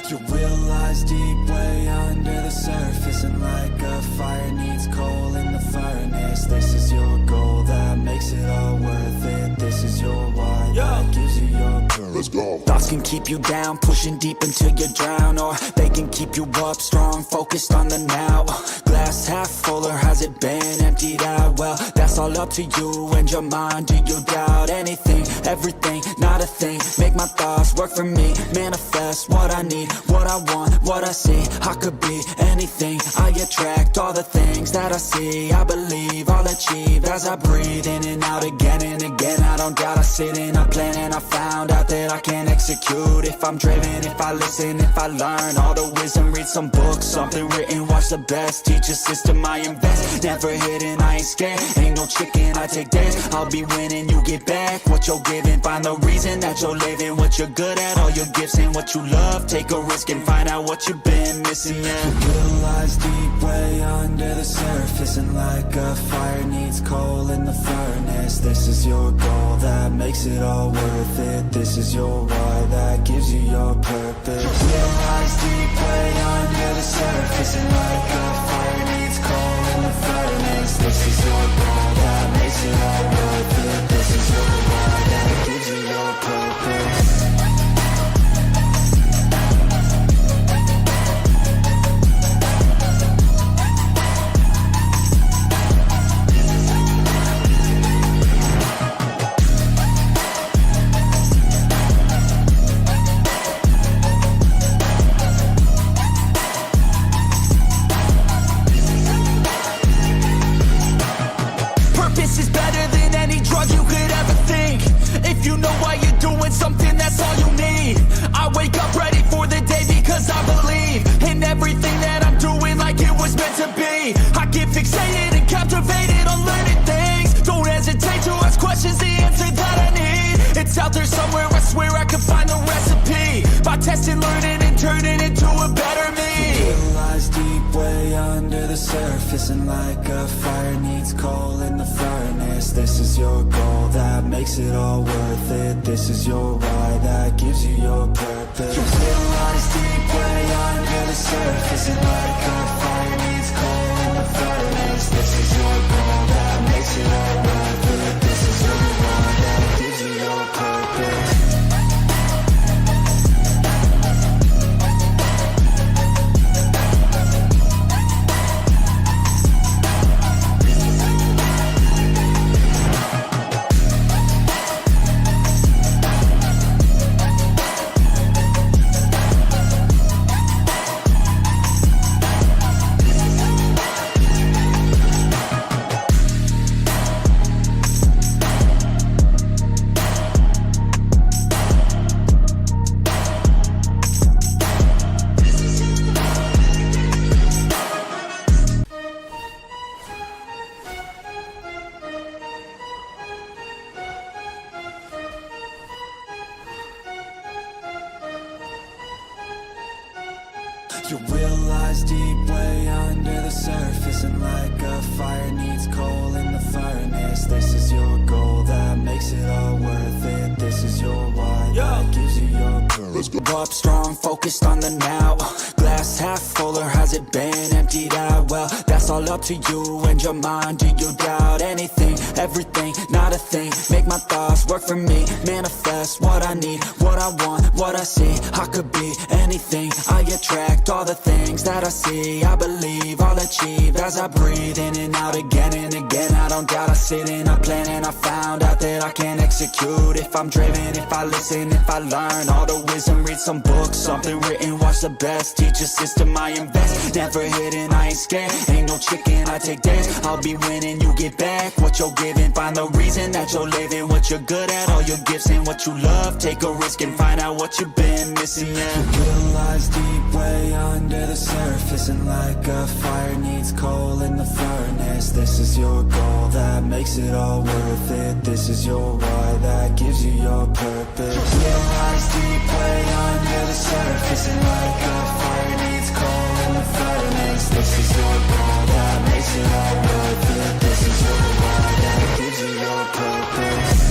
You realize deep way under the surface, and like a fire needs coal in the furnace. This is your goal that makes it all worth it. This is your why that gives you your purpose. Let's go. Thoughts can keep you down, pushing deep until you drown, or they can keep you up strong, focused on the now. Glass half full, or has it been emptied out? Well, that's all up to you and your mind. Do you doubt anything, everything, not a thing? Make my thoughts work for me, manifest what I need, what I want, what I see. I could be anything, I attract all the things that I see. I believe I'll achieve as I breathe in and out again and again. I don't doubt, I sit and I plan, and I found out that I can execute if I'm driven, if I listen, if I learn all the wisdom. Read some books, something written, watch the best. Teach a system, I invest, never hidden, I ain't scared. Ain't no chicken, I take dares. I'll be winning, you get back what you're giving. Find the reason that you're living, what you're good at, all your gifts and what you love. Take a risk and find out what you've been missing. Yeah. Realize deep way under the surface, and like a fire needs coal in the furnace. This is your goal that makes it all worth it. This is your why that gives you your purpose. Realize deep way under the surface, and like a fire needs coal in the furnace. This is your goal that makes it all worth it. This is your why that gives you your purpose. Something, that's all you need. I wake up ready for the day because I believe in everything that I'm doing, like it was meant to be. I get fixated and captivated on learning things. Don't hesitate to ask questions, the answer that I need. It's out there somewhere, I swear I can find the recipe. By testing, learning, and turning into a better me. Realize deep way under the surface, and like a fire needs coal in the furnace. This is your goal that makes it all worth it. This is your why that gives you your purpose. You realize deep way under the surface, and like a fire needs coal in the furnace. This is your goal that makes it all worth it. This is your why that gives you your purpose. You realize deep way under the surface, and like a fire needs coal in the furnace. This is your goal that makes it all worth it. This is your why that gives you your purpose. Up strong, focused on the now. Glass half full, or has it been emptied out? Well, that's all up to you and your mind. Do you doubt anything, everything, not a thing? Make my thoughts work for me, manifest what I need, what I want, what I see. I could be anything, I attract all the things that I see. I believe I'll achieve as I breathe in and out again and again. I don't doubt, I sit and I plan, and I found out that I can execute if I'm driven, if I listen, if I learn all the wisdom. Read some books, something written, watch the best. Teach a system, I invest, never hidden, I ain't scared. Ain't no chicken, I take dares. I'll be winning, you get back what you're giving. Find the reason that you're living, what you're good at, all your gifts and what you love. Take a risk and find out what you've been missing. Yeah. You realize deep way under the surface, and like a fire needs coal in the furnace. This is your goal that makes it all worth it. This is your why that gives you your purpose. You realize deep way under the surface, and like a fire needs coal in the furnace. This is your goal that makes it all worth it. This is your why that gives you your purpose.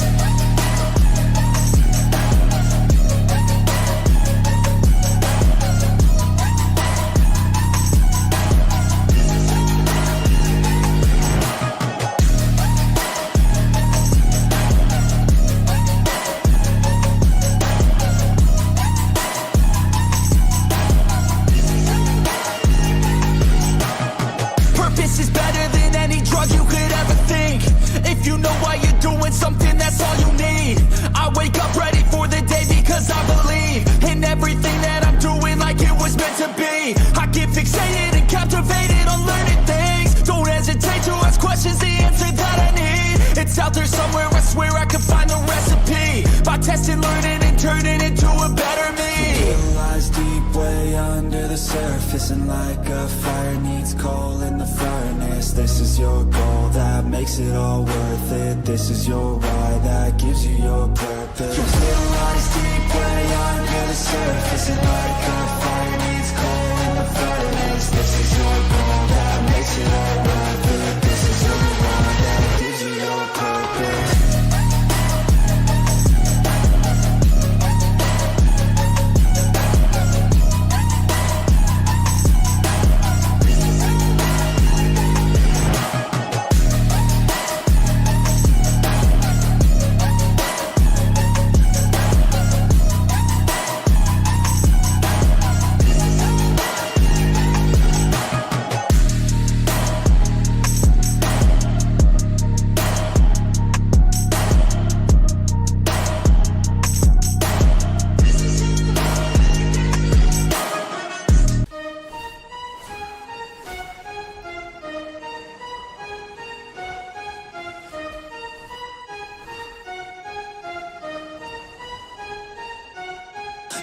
This is better than any drug you could ever think. If you know why you're doing something, that's all you need. I wake up ready for the day because I believe in everything that I'm doing like it was meant to be. I get fixated and captivated on learning things. Don't hesitate to ask questions, the answer that I need. It's out there somewhere, I swear I can find the recipe. By testing, learning, and turning into a better me. It lies deep way under the surface, and like a fire needs coal in the furnace. This is your goal that makes it all worth it. This is your why that gives you your purpose. It lies deep way under the surface, and like a fire needs coal in the furnace. This is your goal that makes it all worth it. This is your why that gives you your purpose.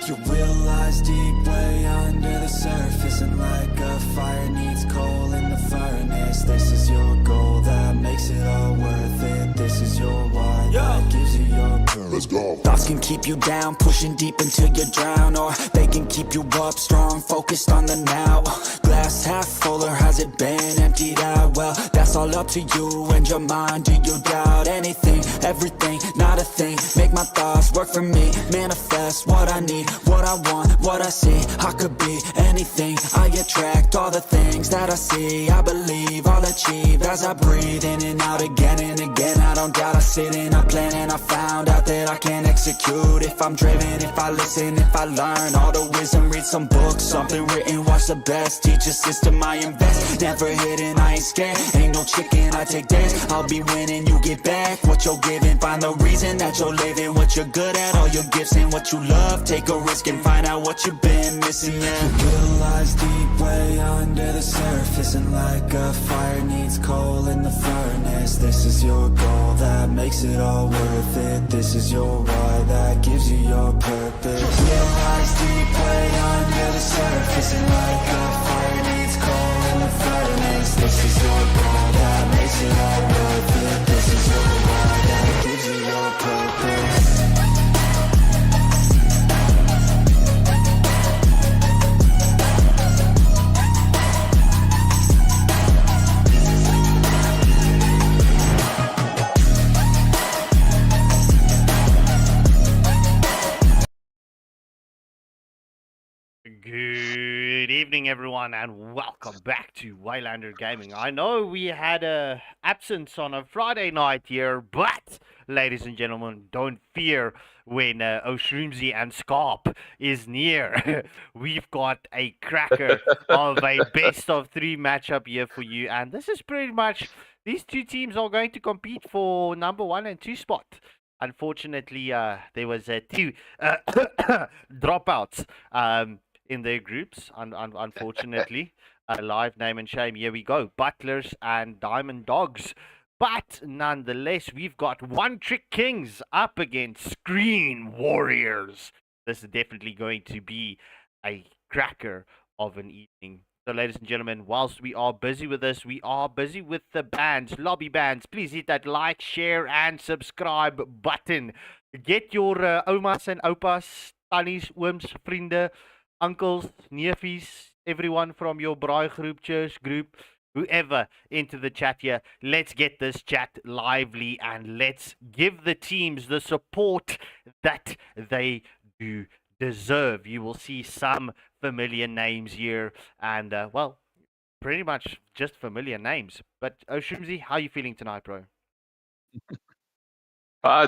Your will lies deep way under the surface, and like a fire needs coal in the furnace. This is your goal that makes it all worth it. This is your why that gives you your purpose. Let's go. Thoughts can keep you down, pushing deep until you drown, or they can keep you up strong, focused on the now. Glass half full, or has it been emptied out? Well, that's all up to you and your mind. Do you doubt anything, everything, not a thing? Make my thoughts work for me, manifest what I need, what I want, what I see. I could be anything, I attract all the things that I see. I believe I'll achieve as I breathe in and out again and again. I don't doubt, I sit and I plan, and I found out that I can execute. If I'm driven, if I listen, if I learn all the wisdom, read some books, something written, watch the best, teach a system I invest. Never hidden, I ain't scared, ain't no chicken, I take dance. I'll be winning, you get back what you're giving. Find the reason that you're living, what you're good at, all your gifts and what you love. Take a risk and find out what you've been missing. Yeah. Your will lies deep way under the surface, and like a fire needs coal in the furnace. This is your goal that makes it all worth it. This is your why that gives you your purpose. Your will lies deep way under the surface, and like a fire needs coal in the furnace. This is your goal that makes it all worth it. This is your why that gives you your purpose. Good evening, everyone, and welcome back to Waylander Gaming. I know we had a absence on a Friday night here, but, ladies and gentlemen, don't fear when Oshroomsy and Scarp is near. We've got a cracker of a best-of-3 matchup here for you, and this is pretty much, these two teams are going to compete for number 1 and 2 spot. Unfortunately, there was two dropouts in their groups, unfortunately. Live name and shame. Here we go. Butlers and Diamond Dogs. But nonetheless, we've got One Trick Kings up against Screen Warriors. This is definitely going to be a cracker of an evening. So, ladies and gentlemen, whilst we are busy with this, we are busy with the bands, lobby bands. Please hit that like, share, and subscribe button. Get your omas and opas, tannies, ooms, vriende, uncles, neefies, everyone from your braai group, church group, whoever, into the chat here. Let's get this chat lively and let's give the teams the support that they do deserve. You will see some familiar names here, and well, pretty much just familiar names. But Oshroomsy, how are you feeling tonight, bro?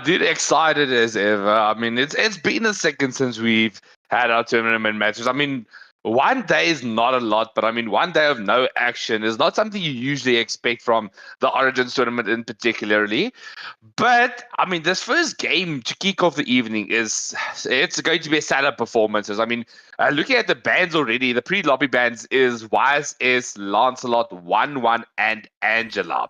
Dude, excited as ever. I mean, it's been a second since we've had our tournament matches. I mean, one day is not a lot, but I mean, one day of no action is not something you usually expect from the Origins tournament in particularly. But I mean, this first game to kick off the evening it's going to be a stellar performances. I mean, looking at the bands already, the pre-lobby bands is YSS, Lancelot, 1-1, and Angela.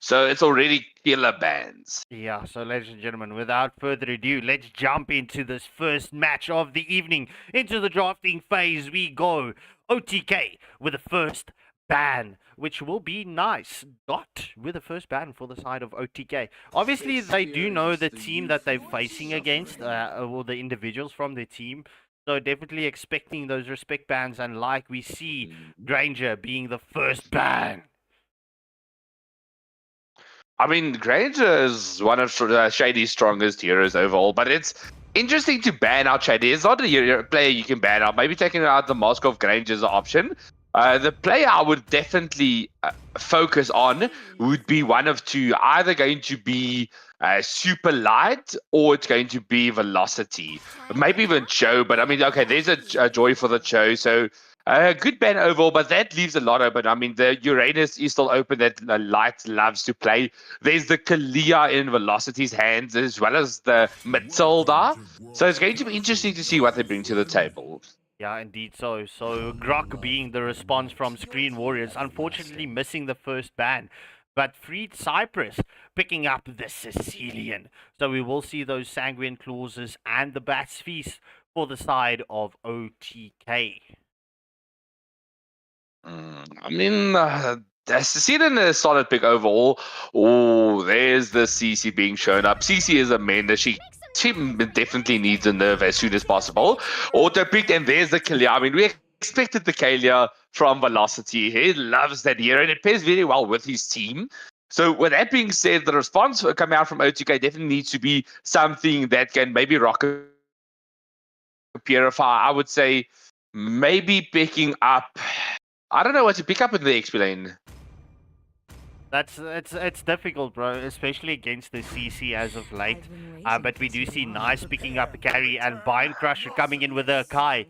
So it's already killer bands. Yeah, so ladies and gentlemen, without further ado, let's jump into this first match of the evening. Into the drafting phase we go. OTK with the first ban, which will be nice. Dot with the first ban for the side of OTK. Obviously, they do know the team that they're facing against, or the individuals from the team. So definitely expecting those respect bans, and like we see Granger being the first ban. I mean, Granger is one of Shady's strongest heroes overall, but it's interesting to ban out Shady. It's not a player you can ban out. Maybe taking out the Mask of Granger is an option. The player I would definitely focus on would be one of two. Either going to be super light or it's going to be velocity. Maybe even Cho, but I mean, okay, there's a joy for the Cho. So good ban overall, but that leaves a lot open. I mean, the Uranus is still open that Light loves to play. There's the Kalia in Velocity's hands, as well as the Matilda. So it's going to be interesting to see what they bring to the table. Yeah, indeed so. So Grok being the response from Screen Warriors, unfortunately missing the first ban, but freed Cyprus, picking up the Sicilian. So we will see those Sanguine Clauses and the Bat's Feast for the side of OTK. I mean, the Sicilian is a solid pick overall. Oh, there's the CC being shown up. CC is a man that she definitely needs a nerve as soon as possible. Auto picked, and there's the Kalia. I mean, we expected the Kalia from Velocity. He loves that hero, and it pairs very well with his team. So with that being said, the response coming out from OTK definitely needs to be something that can maybe rock a Purify. I would say maybe picking up. I don't know what to pick up in the XP lane. It's difficult, bro, especially against the CC as of late. But we do see Nice picking up the carry and Bind Crusher coming in with a Kai.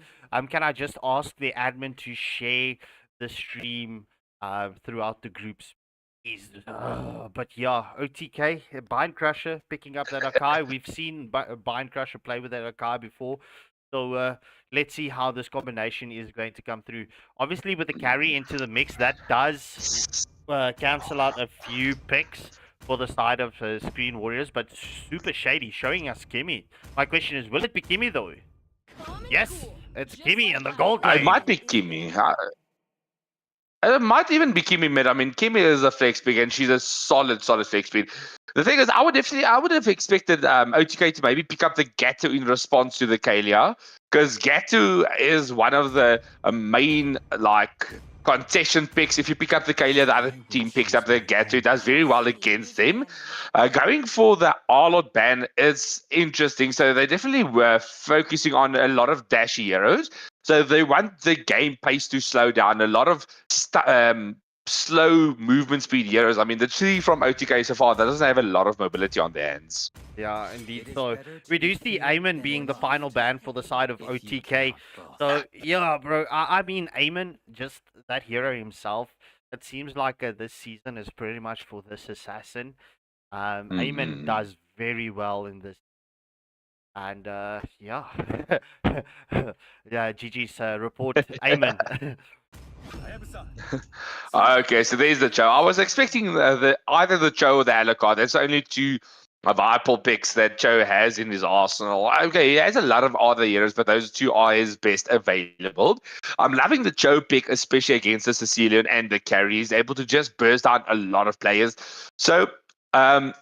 Can I just ask the admin to share the stream throughout the groups? But yeah, OTK, Bind Crusher picking up that Akai. We've seen Bind Crusher play with that Akai before. So let's see how this combination is going to come through. Obviously, with the carry into the mix, that does cancel out a few picks for the side of Screen Warriors, but super shady, showing us Kimmy. My question is, will it be Kimmy though? Yes, it's Kimmy and the gold lane. It might be Kimmy. It might even be Kimmy mid. I mean, Kimmy is a flex pick, and she's a solid flex pick. The thing is, I would have expected OTK to maybe pick up the Gato in response to the Kalia, because Gato is one of the main concession picks. If you pick up the Kalia, the other team picks up the Gato. It does very well against them. Going for the Arlot ban is interesting. So they definitely were focusing on a lot of dashy heroes. So they want the game pace to slow down. A lot of slow movement speed heroes. I mean, the three from OTK so far, that doesn't have a lot of mobility on their hands. Yeah, indeed. So we do see Eamon being the final ban for the side of OTK. So yeah, bro. I mean, Eamon, just that hero himself. It seems like this season is pretty much for this assassin. Eamon does very well in this. And yeah, yeah. GG's report, Eamon. Okay, so there's the Cho. I was expecting either the Cho or the Alucard. That's only two viable picks that Cho has in his arsenal. Okay, he has a lot of other heroes, but those two are his best available. I'm loving the Cho pick, especially against the Sicilian and the carry. He's able to just burst out a lot of players. So,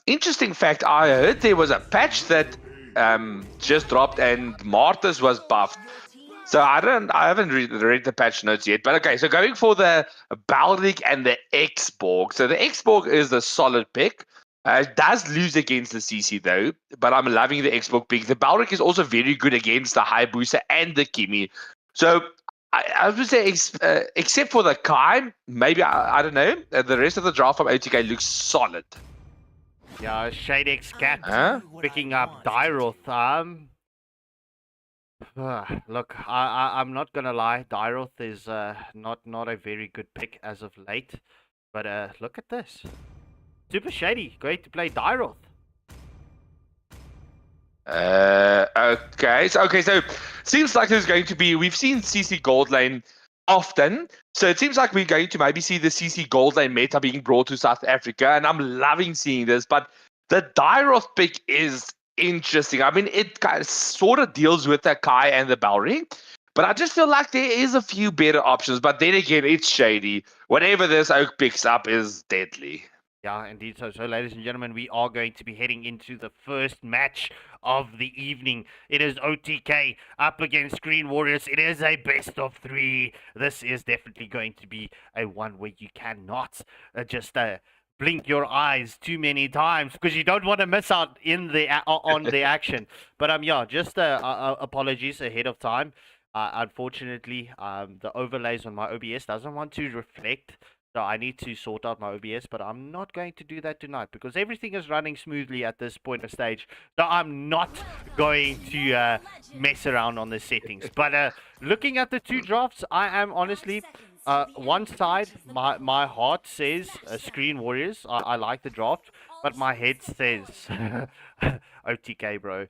interesting fact, I heard there was a patch that just dropped and Martis was buffed. So I haven't read the patch notes yet. But okay, so going for the Baldic and the X-Borg. So the X-Borg is the solid pick. It does lose against the CC though, but I'm loving the X-Borg pick. The Baldic is also very good against the Hayabusa and the Kimi. So I would say, except for the Kai, maybe, I don't know, the rest of the draft from OTK looks solid. Yeah, Shadex Cat picking up Dyroth. Look, I'm not gonna lie. Dyroth is not a very good pick as of late. But look at this. Super Shady, great to play Dyroth. Okay, so seems like there's going to be. We've seen CC Gold Lane often, so it seems like we're going to maybe see the CC Gold Lane meta being brought to South Africa, and I'm loving seeing this. But the Dyroth pick is interesting. I mean, it kind of sort of deals with the Kai and the Balry, but I just feel like there is a few better options. But then again, it's shady. Whatever this Oak picks up is deadly. Yeah, indeed. So, ladies and gentlemen, we are going to be heading into the first match of the evening. It is OTK up against Green Warriors. It is a best of 3. This is definitely going to be a one where you cannot just blink your eyes too many times because you don't want to miss out in the on the action. But yeah, just apologies ahead of time. Unfortunately, the overlays on my OBS doesn't want to reflect. So I need to sort out my OBS, but I'm not going to do that tonight because everything is running smoothly at this point of stage. So I'm not going to mess around on the settings. But looking at the two drafts, I am honestly, one side, my heart says Screen Warriors. I like the draft, but my head says OTK, bro.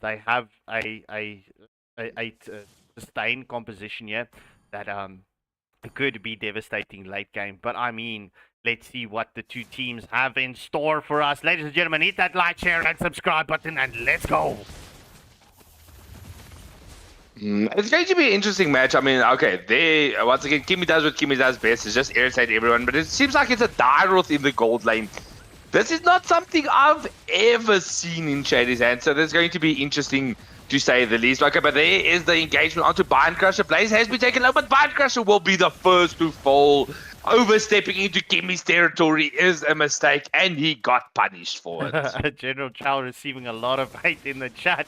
They have a sustained composition here that could be devastating late game. But I mean, let's see what the two teams have in store for us. Ladies and gentlemen, hit that like, share, and subscribe button, and let's go. It's going to be an interesting match. I mean, okay, once again, Kimmy does what Kimmy does best, is just irritate everyone, but it seems like it's a Dyroth in the gold lane. This is not something I've ever seen in Shady's hand, so there's going to be interesting to say the least. Okay, but there is the engagement onto Bind Crusher. Blaze has been taken out, but Bind Crusher will be the first to fall. Overstepping into Kimmy's territory is a mistake, and he got punished for it. General Chow receiving a lot of hate in the chat.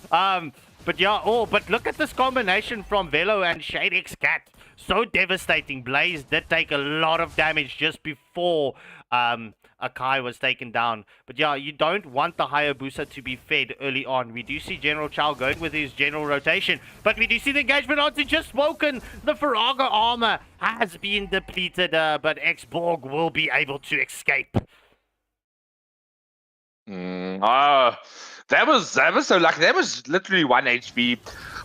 But yeah, but look at this combination from Velo and Shadex Cat. So devastating. Blaze did take a lot of damage just before Akai was taken down. But yeah, you don't want the Hayabusa to be fed early on. We do see General Chow going with his general rotation, but we do see the engagement onto just Woken. The Faraga armor has been depleted, but X-Borg will be able to escape. That was so lucky. That was literally 1 HP.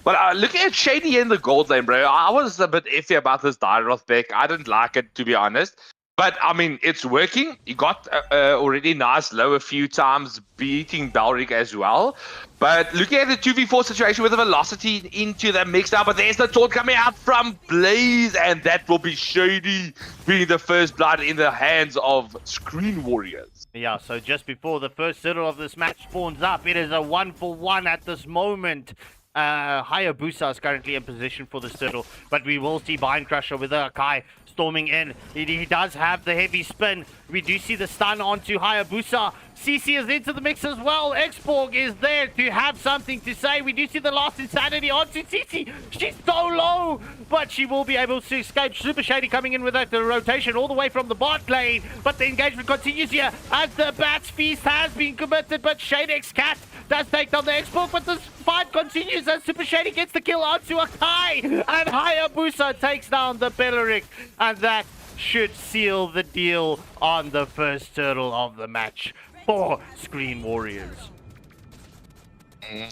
But looking at Shady in the gold lane, bro, I was a bit iffy about this Dyroth pick. I didn't like it, to be honest. But, I mean, it's working. He got already nice low a few times, beating Balric as well. But looking at the 2v4 situation with the velocity into the mix now, but there's the taunt coming out from Blaze, and that will be Shady being the first blood in the hands of Screen Warriors. Yeah, so just before the first circle of this match spawns up, it is a 1-for-1 at this moment. Hayabusa is currently in position for the turtle, but we will see Bind Crusher with Akai storming in. He does have the heavy spin. We do see the stun onto Hayabusa. CC is into the mix as well. X-Borg is there to have something to say. We do see the last insanity onto CC. She's so low, but she will be able to escape. Super Shady coming in with that rotation all the way from the bot lane, but the engagement continues here as the Bats Feast has been committed, but Shadex Cat does take down the X-Borg, but this fight continues as Super Shady gets the kill onto Akai, and Hayabusa takes down the Belleric, and that should seal the deal on the first turtle of the match for Screen Warriors.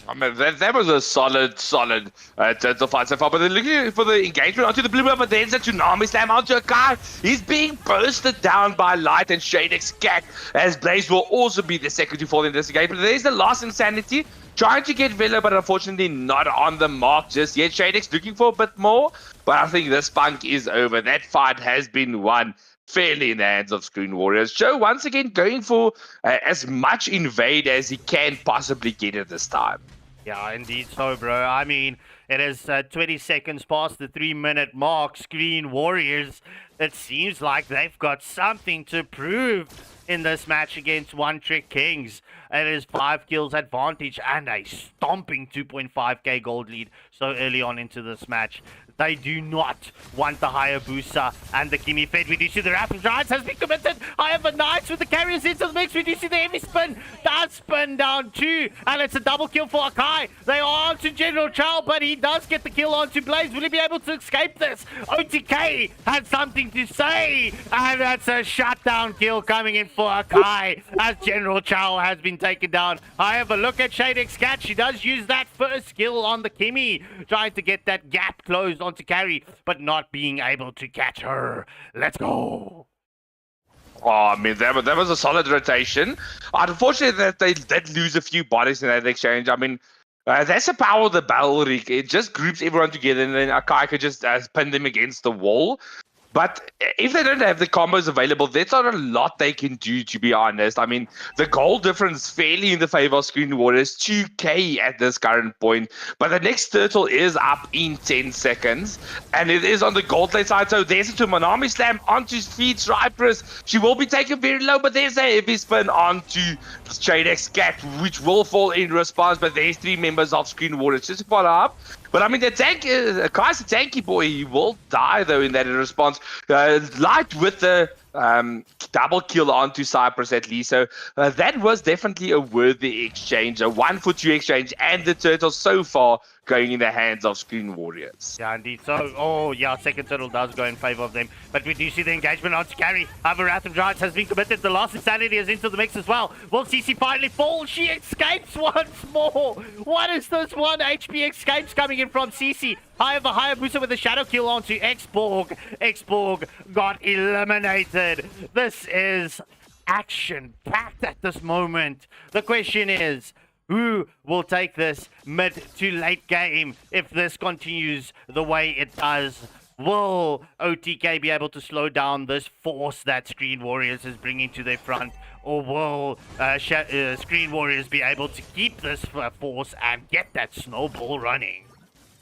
I mean, that was a solid turtle fight so far. But they're looking for the engagement onto the blue one, but there's a tsunami slam onto a guy. He's being bursted down by Light and Shadex Cat, as Blaze will also be the second to fall in this engagement. There's the last insanity, trying to get Velo, but unfortunately not on the mark just yet. Shadex looking for a bit more, but I think this punk is over. That fight has been won fairly in the hands of Screen Warriors. Joe once again going for as much invade as he can possibly get at this time. Yeah, indeed so, bro. I mean, it is 20 seconds past the 3-minute mark. Screen Warriors, it seems like they've got something to prove in this match against One Trick Kings. It is 5 kills advantage and a stomping 2.5k gold lead so early on into this match. They do not want the Hayabusa and the Kimi Fed. We do see the rapid rise has been committed. However, Knights with the carriers into the mix. We do see the heavy spin. Does spin down 2. And it's a double kill for Akai. They are onto General Chow, but he does get the kill onto Blaze. Will he be able to escape this? OTK had something to say. And that's a shutdown kill coming in for Akai as General Chow has been taken down. However, look at Shadex Cat. She does use that first skill on the Kimi, trying to get that gap closed onto Carry, but not being able to catch her. Let's go. Oh, I mean, that was a solid rotation. Unfortunately, that they did lose a few bodies in that exchange. I mean, that's the power of the battle rig. It just groups everyone together, and then Akai could just pin them against the wall. But if they don't have the combos available, there's not a lot they can do, to be honest. I mean, the goal difference fairly in the favor of Screen Warriors, 2k at this current point. But the next turtle is up in 10 seconds, and it is on the gold lane side. So there's a Manami Slam onto Speed Cypress. She will be taken very low, but there's a heavy spin onto Shadex Cat, which will fall in response. But there's 3 members of Screen Warriors just to follow up. But I mean, the tank, Kai's a tanky boy. He will die though in that response. Light with the double kill onto Cypress at least. So that was definitely a worthy exchange, a 1-for-2 exchange, and the turtle so far going in the hands of Screen Warriors. Yeah, indeed. So, oh, yeah, second turtle does go in favor of them. But we do see the engagement onto Carry. However, Wrath of Giants has been committed. The last Insanity is into the mix as well. Will CC finally fall? She escapes once more. What is this 1 HP escapes coming in from CC? However, Hayabusa with a shadow kill onto Xborg. Xborg got eliminated. This is action-packed at this moment. The question is, who will take this mid to late game if this continues the way it does? Will OTK be able to slow down this force that Screen Warriors is bringing to their front? Or will Screen Warriors be able to keep this force and get that snowball running?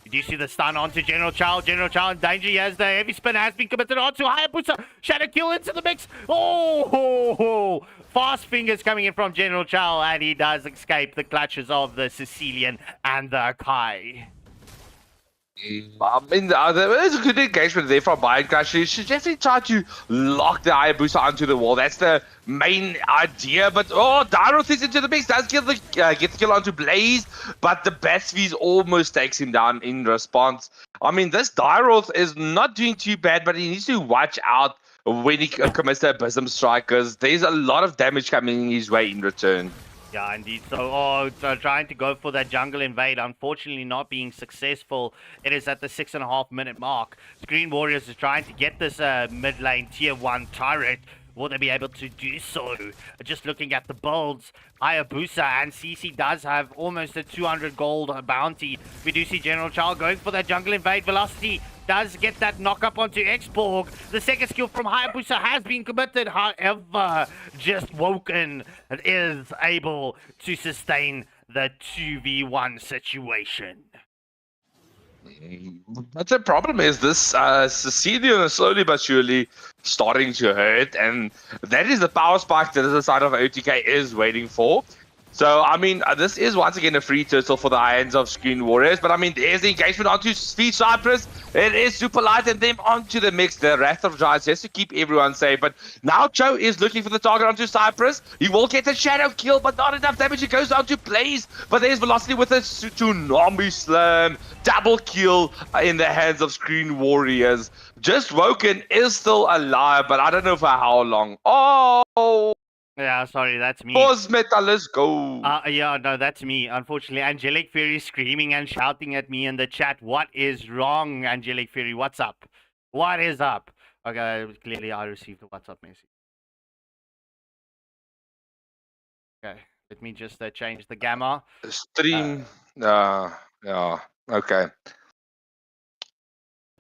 Do you see the stun onto General Chow? General Chow in danger. He has the heavy spin has been committed onto Hayabusa. Shadow kill into the mix. Oh, fast fingers coming in from General Chow, and he does escape the clutches of the Sicilian and the Kai. I mean, there was a good engagement there from Bayern Crash. She should definitely try to lock the Hayabusa onto the wall. That's the main idea. But, oh, Daroth is into the mix. Does get the kill onto Blaze. But the Batsvies almost takes him down in response. I mean, this Daroth is not doing too bad, but he needs to watch out when he commits the Abysm Strike, because there's a lot of damage coming his way in return. Yeah, indeed. So, trying to go for that jungle invade, unfortunately not being successful. It is at the 6.5 minute mark. Screen Warriors is trying to get this mid lane tier 1 turret. Will they be able to do so? Just looking at the builds, Hayabusa and CC does have almost a 200 gold bounty. We do see General Chow going for that jungle invade velocity. Does get that knock up onto Xborg. The second skill from Hayabusa has been committed. However, just Woken is able to sustain the 2v1 situation. But the problem is this Sicilian is slowly but surely starting to hurt, and that is the power spike that the side of OTK is waiting for. So, I mean, this is once again a free turtle for the hands of Screen Warriors. But, I mean, there's the engagement onto Speed Cypress. It is super light, and then onto the mix. The Wrath of Giants just to keep everyone safe. But now Cho is looking for the target onto Cypress. He will get a shadow kill, but not enough damage. It goes down to Blaze. But there's Velocity with a Tsunami Slam. Double kill in the hands of Screen Warriors. Just Woken is still alive, but I don't know for how long. Oh! Yeah, sorry, that's me. Pause Metal, let's go. Yeah, no, that's me. Unfortunately, Angelic Fury screaming and shouting at me in the chat. What is wrong, Angelic Fury? What's up? What is up? Okay, clearly I received a WhatsApp message. Okay, let me just change the gamma. Stream. Yeah, okay.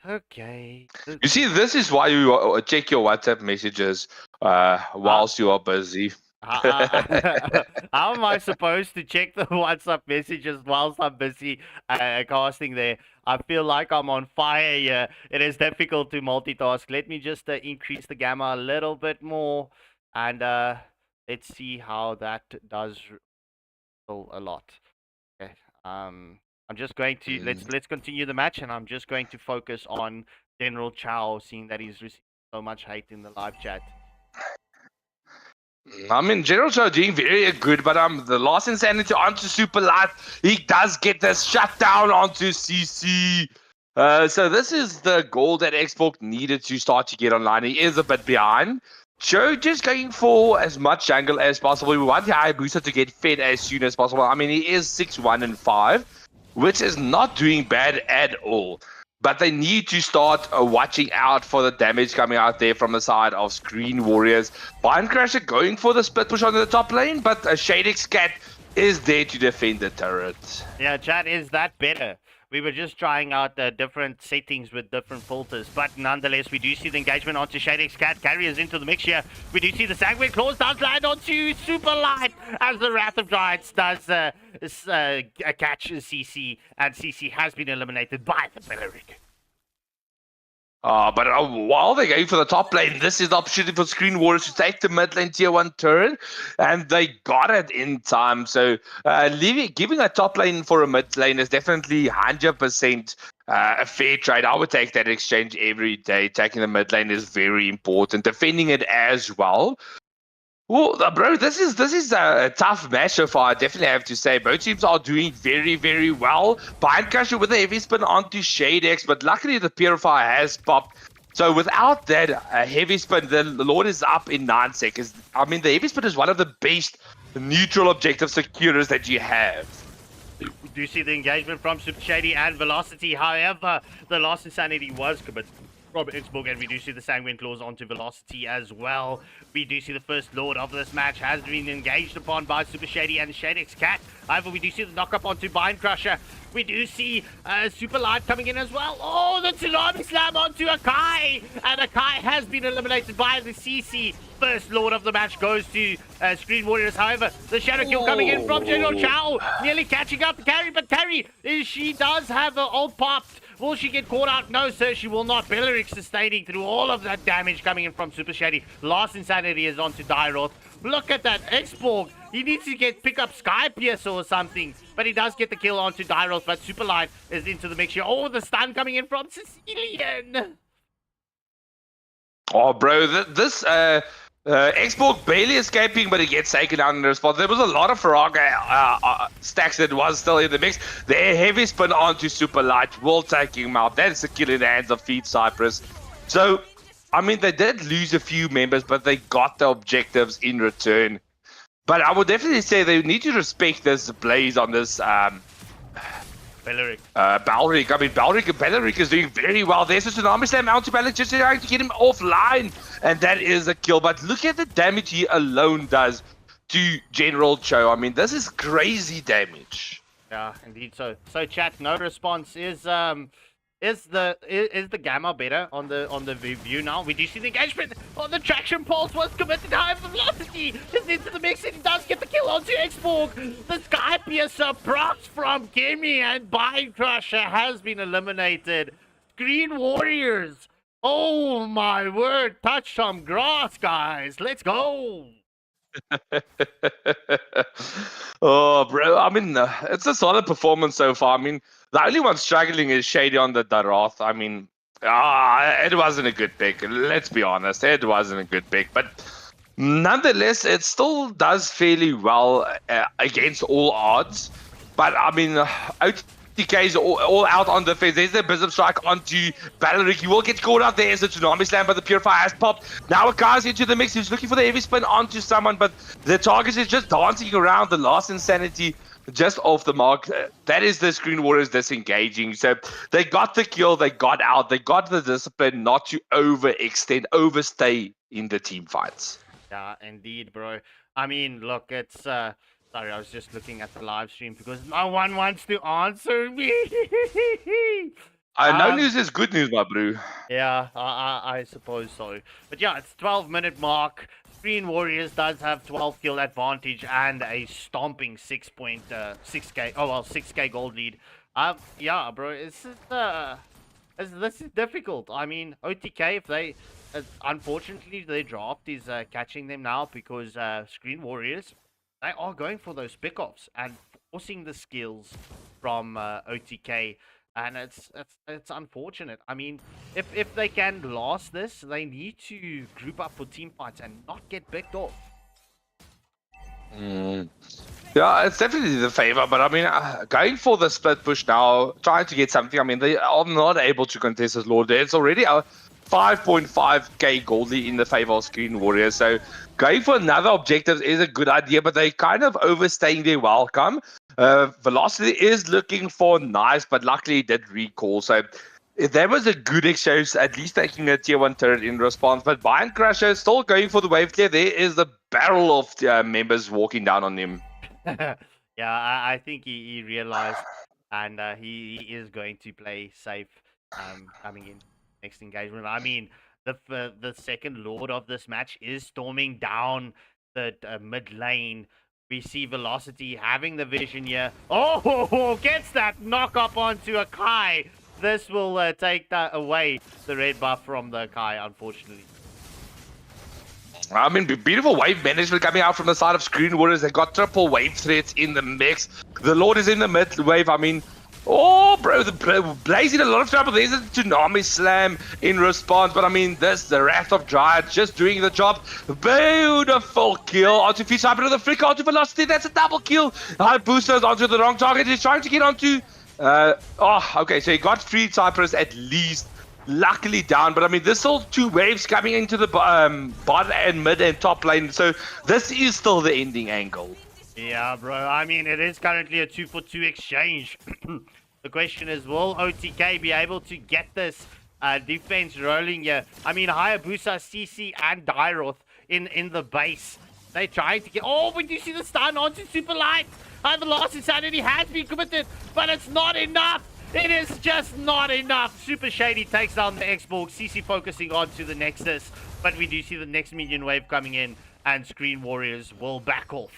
Okay. You see, this is why you check your WhatsApp messages whilst you are busy. How am I supposed to check the WhatsApp messages whilst I'm busy casting there? I feel like I'm on fire here. It is difficult to multitask. Let me just increase the gamma a little bit more, and let's see how that does a lot. Okay. I'm just going to let's continue the match, and I'm just going to focus on General Chow, seeing that he's received so much hate in the live chat. I mean, General Cho doing very good, but the last insanity onto Super Light, he does get the shutdown onto CC. So this is the goal that Xbox needed to start to get online. He is a bit behind. Cho just going for as much jungle as possible. We want the Hayabusa to get fed as soon as possible. I mean, he is 6-1-5, which is not doing bad at all. But they need to start watching out for the damage coming out there from the side of Screen Warriors. Crasher going for the split push onto the top lane, but a Shadex Cat is there to defend the turret. Yeah, chat, is that better? We were just trying out different settings with different filters, but nonetheless, we do see the engagement onto Shadex Cat. Carriers into the mix here. We do see the Sanguine Claws does land onto Super Light as the Wrath of Giants does catch CC, and CC has been eliminated by the Belleric. But while they're going for the top lane, this is the opportunity for Screen Warriors to take the mid lane tier 1 turret, and they got it in time. So giving a top lane for a mid lane is definitely 100% a fair trade. I would take that exchange every day. Taking the mid lane is very important. Defending it as well. Well, bro, this is a tough match so far. I definitely have to say both teams are doing very, very well. Crusher with a heavy spin onto Shadex, but luckily the Purifier has popped. So without that heavy spin, the Lord is up in 9 seconds. I mean, the heavy spin is one of the best neutral objective securers that you have. We do see the engagement from Super Shady and Velocity. However, the last insanity was committed from Xbox, and we do see the Sanguine Claws onto Velocity as well. We do see the first Lord of this match has been engaged upon by Super Shady and Shadex Cat. However, we do see the knock-up onto Bind Crusher. We do see Super Light coming in as well. Oh, the Tsunami Slam onto Akai! And Akai has been eliminated by the CC. First Lord of the match goes to Screen Warriors. However, the Shadow Kill coming in from General Chow. Nearly catching up the Carry, but Carry, she does have her ult popped. Will she get caught out? No, sir, she will not. Belleric sustaining through all of that damage coming in from Super Shady. Last insanity is onto Dyroth. Look at that. Xborg, he needs to pick up Sky Piercer or something. But he does get the kill onto Dyroth, but Super Light is into the mix here. Oh, the stun coming in from Sicilian. Oh, bro, this Xbox barely escaping, but he gets taken down in the response. There was a lot of Faraga stacks that was still in the mix. The heavy spin onto Super Light will take him out. That is a kill in the hands of Feed Cypress. So, I mean, they did lose a few members, but they got the objectives in return. But I would definitely say they need to respect this Blaze on this Belleric. Belleric. I mean, Belleric is doing very well. There's a Tsunami Slam out to Belleric, just trying to get him offline. And that is a kill. But look at the damage he alone does to General Cho. I mean, this is crazy damage. Yeah, indeed. So chat, no response. Is the Gamma better on the view now? We do see the engagement on the traction pulse was committed. However, Velocity is into the mix and he does get the kill onto Xborg. The Sky Piercer procs from Gimme and Bind Crusher has been eliminated. Green Warriors. Oh my word, touch some grass, guys. Let's go. Oh, bro. I mean, it's a solid performance so far. I mean, the only one struggling is Shady on the Daroth. I mean, it wasn't a good pick. Let's be honest. It wasn't a good pick. But nonetheless, it still does fairly well against all odds. But, I mean, OTK is all out on defense. There's the Bishop Strike onto Belleric. He will get caught out. There's a Tsunami Slam, but the Purifier has popped. Now Akai's into the mix. He's looking for the heavy spin onto someone, but the target is just dancing around. The last insanity just off the mark. That is the Screen Warriors disengaging. So they got the kill. They got out. They got the discipline not to overextend, overstay in the team fights. Yeah, indeed, bro. I mean, look, it's... Sorry, I was just looking at the live stream because no one wants to answer me. No news is good news, my bro. Yeah, I suppose so. But yeah, it's 12-minute mark. Green Warriors does have 12 kill advantage and a stomping 6k gold lead. Yeah, bro, this is difficult. I mean, OTK, if they unfortunately their draft is catching them now because Screen Warriors, they are going for those pickoffs and forcing the skills from OTK, and it's unfortunate. I mean, if they can last this, they need to group up for team fights and not get picked off. Yeah, it's definitely the favor, but I mean, going for the split push now, trying to get something. I mean, they are not able to contest as Lord. It's already a 5.5k goldie in the favor of Screen Warriors. So going for another objective is a good idea, but they kind of overstaying their welcome. Velocity is looking for nice, but luckily it did recall. So if that was a good exchange, at least taking a tier 1 turret in response. But Bind Crusher still going for the wave clear. There is the barrel of members walking down on him. Yeah, I think he realized, and he is going to play safe coming in next engagement. I mean, the second lord of this match is storming down the mid lane. We see Velocity having the vision here. Oh, gets that knock up onto a Kai. This will take that away, the red buff from the Kai, unfortunately. I mean, beautiful wave management coming out from the side of Screen Warriors. They got triple wave threats in the mix. The Lord is in the mid wave. I mean, oh, bro, blazing a lot of trouble. There's a tsunami slam in response. But I mean, the Wrath of Dryad just doing the job. Beautiful kill onto Feast Cypher with the flicker onto Velocity. That's a double kill. High boosters onto the wrong target. He's trying to get onto. Okay, so he got free Cypress at least. Luckily down, but I mean, there's still two waves coming into the bottom and mid and top lane, so this is still the ending angle. Yeah, bro. I mean, it is currently a 2-for-2 exchange. The question is, will OTK be able to get this defense rolling here? I mean, Hayabusa, CC, and Dyroth in the base. They're trying to get... Oh, we do see the stun onto Super Light. The last insanity has been committed, but it's not enough. It is just not enough. Super Shady takes down the Xbox. CC focusing on to the Nexus. But we do see the next minion wave coming in. And Screen Warriors will back off.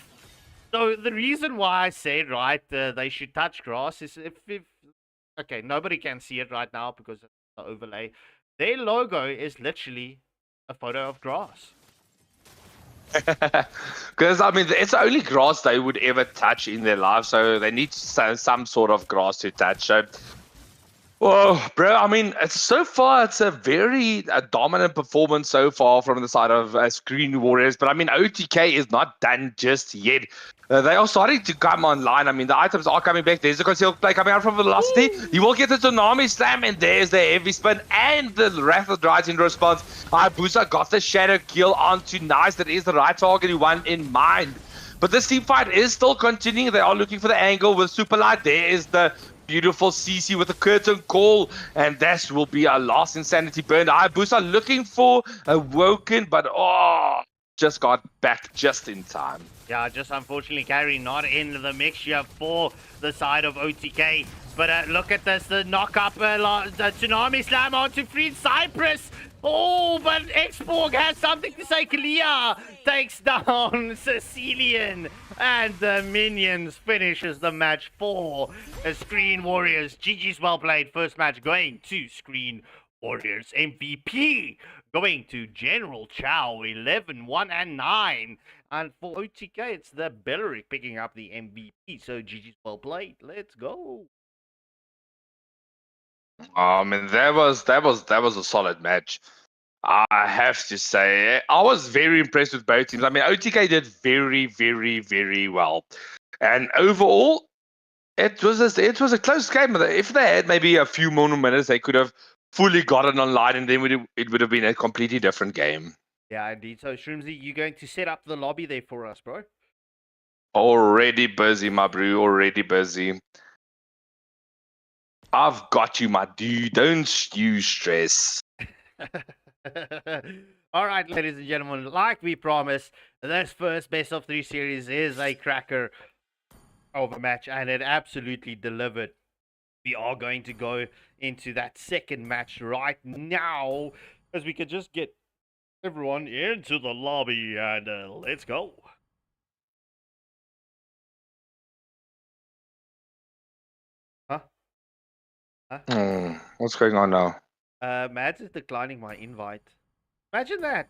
So the reason why I said, right, they should touch grass is if... Okay, nobody can see it right now because of the overlay. Their logo is literally a photo of grass. Because, I mean, it's the only grass they would ever touch in their life, so they need some sort of grass to touch. So, oh, bro, I mean, so far, it's a very dominant performance so far from the side of Screen Warriors. But, I mean, OTK is not done just yet. They are starting to come online. I mean, the items are coming back. There's a concealed play coming out from Velocity. You will get the Tsunami Slam, and there's the Heavy Spin and the Wrath of Dryad in response. Hayabusa got the Shadow kill onto Nice. That is the right target he won in mind. But this team fight is still continuing. They are looking for the angle with Super Light. There is the beautiful CC with a curtain call, and that will be a last insanity burn. Hayabusa looking for Awaken, but just got back just in time. Yeah, just unfortunately Carry not in the mixture for the side of OTK. But look at this, the knock-up, the Tsunami Slam onto Freed Cypress. Oh, but Xborg has something to say. Kalia takes down Sicilian. And the Minions finishes the match for Screen Warriors. GG's well played. First match going to Screen Warriors. MVP going to General Chow, 11, 1, and 9. And for OTK, it's the Belleric picking up the MVP. So GG's well played. Let's go. I mean, that was a solid match. I have to say, I was very impressed with both teams. I mean, OTK did very, very, very well, and overall, it was a close game. If they had maybe a few more minutes, they could have fully gotten online, and then it would have been a completely different game. Yeah, indeed. So, Shroomsy, you going to set up the lobby there for us, bro? Already busy, my bro. Already busy. I've got you, my dude. Don't you stress. All right, ladies and gentlemen, like we promised, this first best of 3 series is a cracker of a match, and it absolutely delivered. We are going to go into that second match right now, as we could just get everyone into the lobby, and let's go. What's going on now? Mads is declining my invite. Imagine that.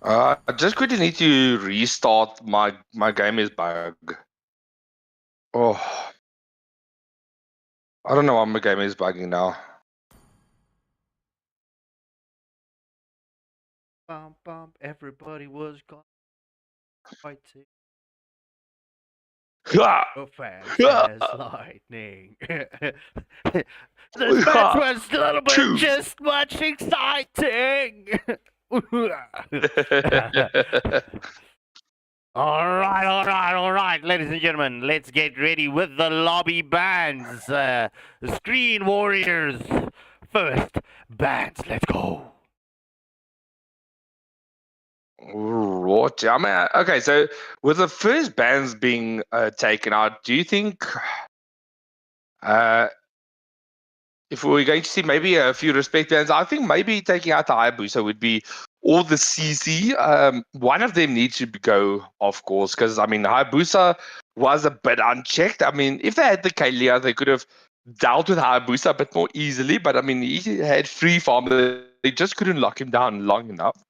I just quickly need to restart. My game is bugged. Oh, I don't know why my game is bugging now. Bum, bum, everybody was gone fighting. Oh, fast as lightning. This match was a little bit just much exciting. All right, ladies and gentlemen, let's get ready with the lobby bands. Screen Warriors first. Bands, let's go. What? I mean, okay, so with the first bans being taken out, do you think if we're going to see maybe a few respect bans, I think maybe taking out the Hayabusa would be all the CC. One of them needs to go, of course, because I mean, Hayabusa was a bit unchecked. I mean, if they had the Kalia, they could have dealt with Hayabusa a bit more easily, but I mean, he had free farm. They just couldn't lock him down long enough.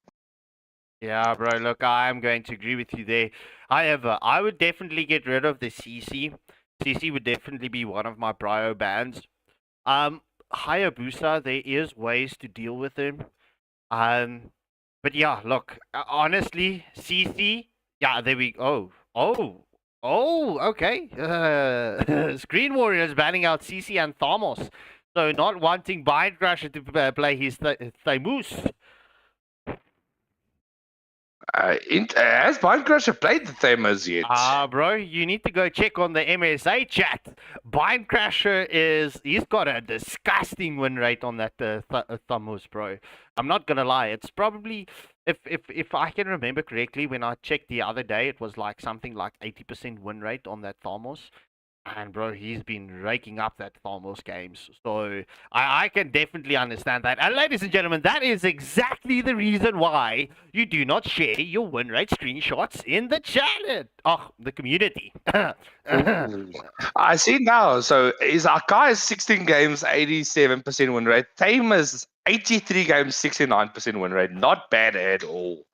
Yeah, bro, look, I'm going to agree with you there. However, I would definitely get rid of the CC. CC would definitely be one of my prio bans. Hayabusa, there is ways to deal with him. But yeah, look, honestly, CC, yeah, there we go. Okay. Screen Warriors banning out CC and Thamos. So not wanting Bind Crusher to play his Thymus. Has Minecraft played the Thamas yet? Bro, you need to go check on the MSA chat. Bind Crasher he's got a disgusting win rate on that Thamus, bro. I'm not gonna lie, it's probably, if I can remember correctly, when I checked the other day, it was like something like 80% win rate on that Thamus. And bro, he's been raking up that Thamos games. So I can definitely understand that. And ladies and gentlemen, that is exactly the reason why you do not share your win rate screenshots in the chat. Oh, the community. I see now. So is Akai 16 games, 87% win rate. Thames 83 games, 69% win rate. Not bad at all.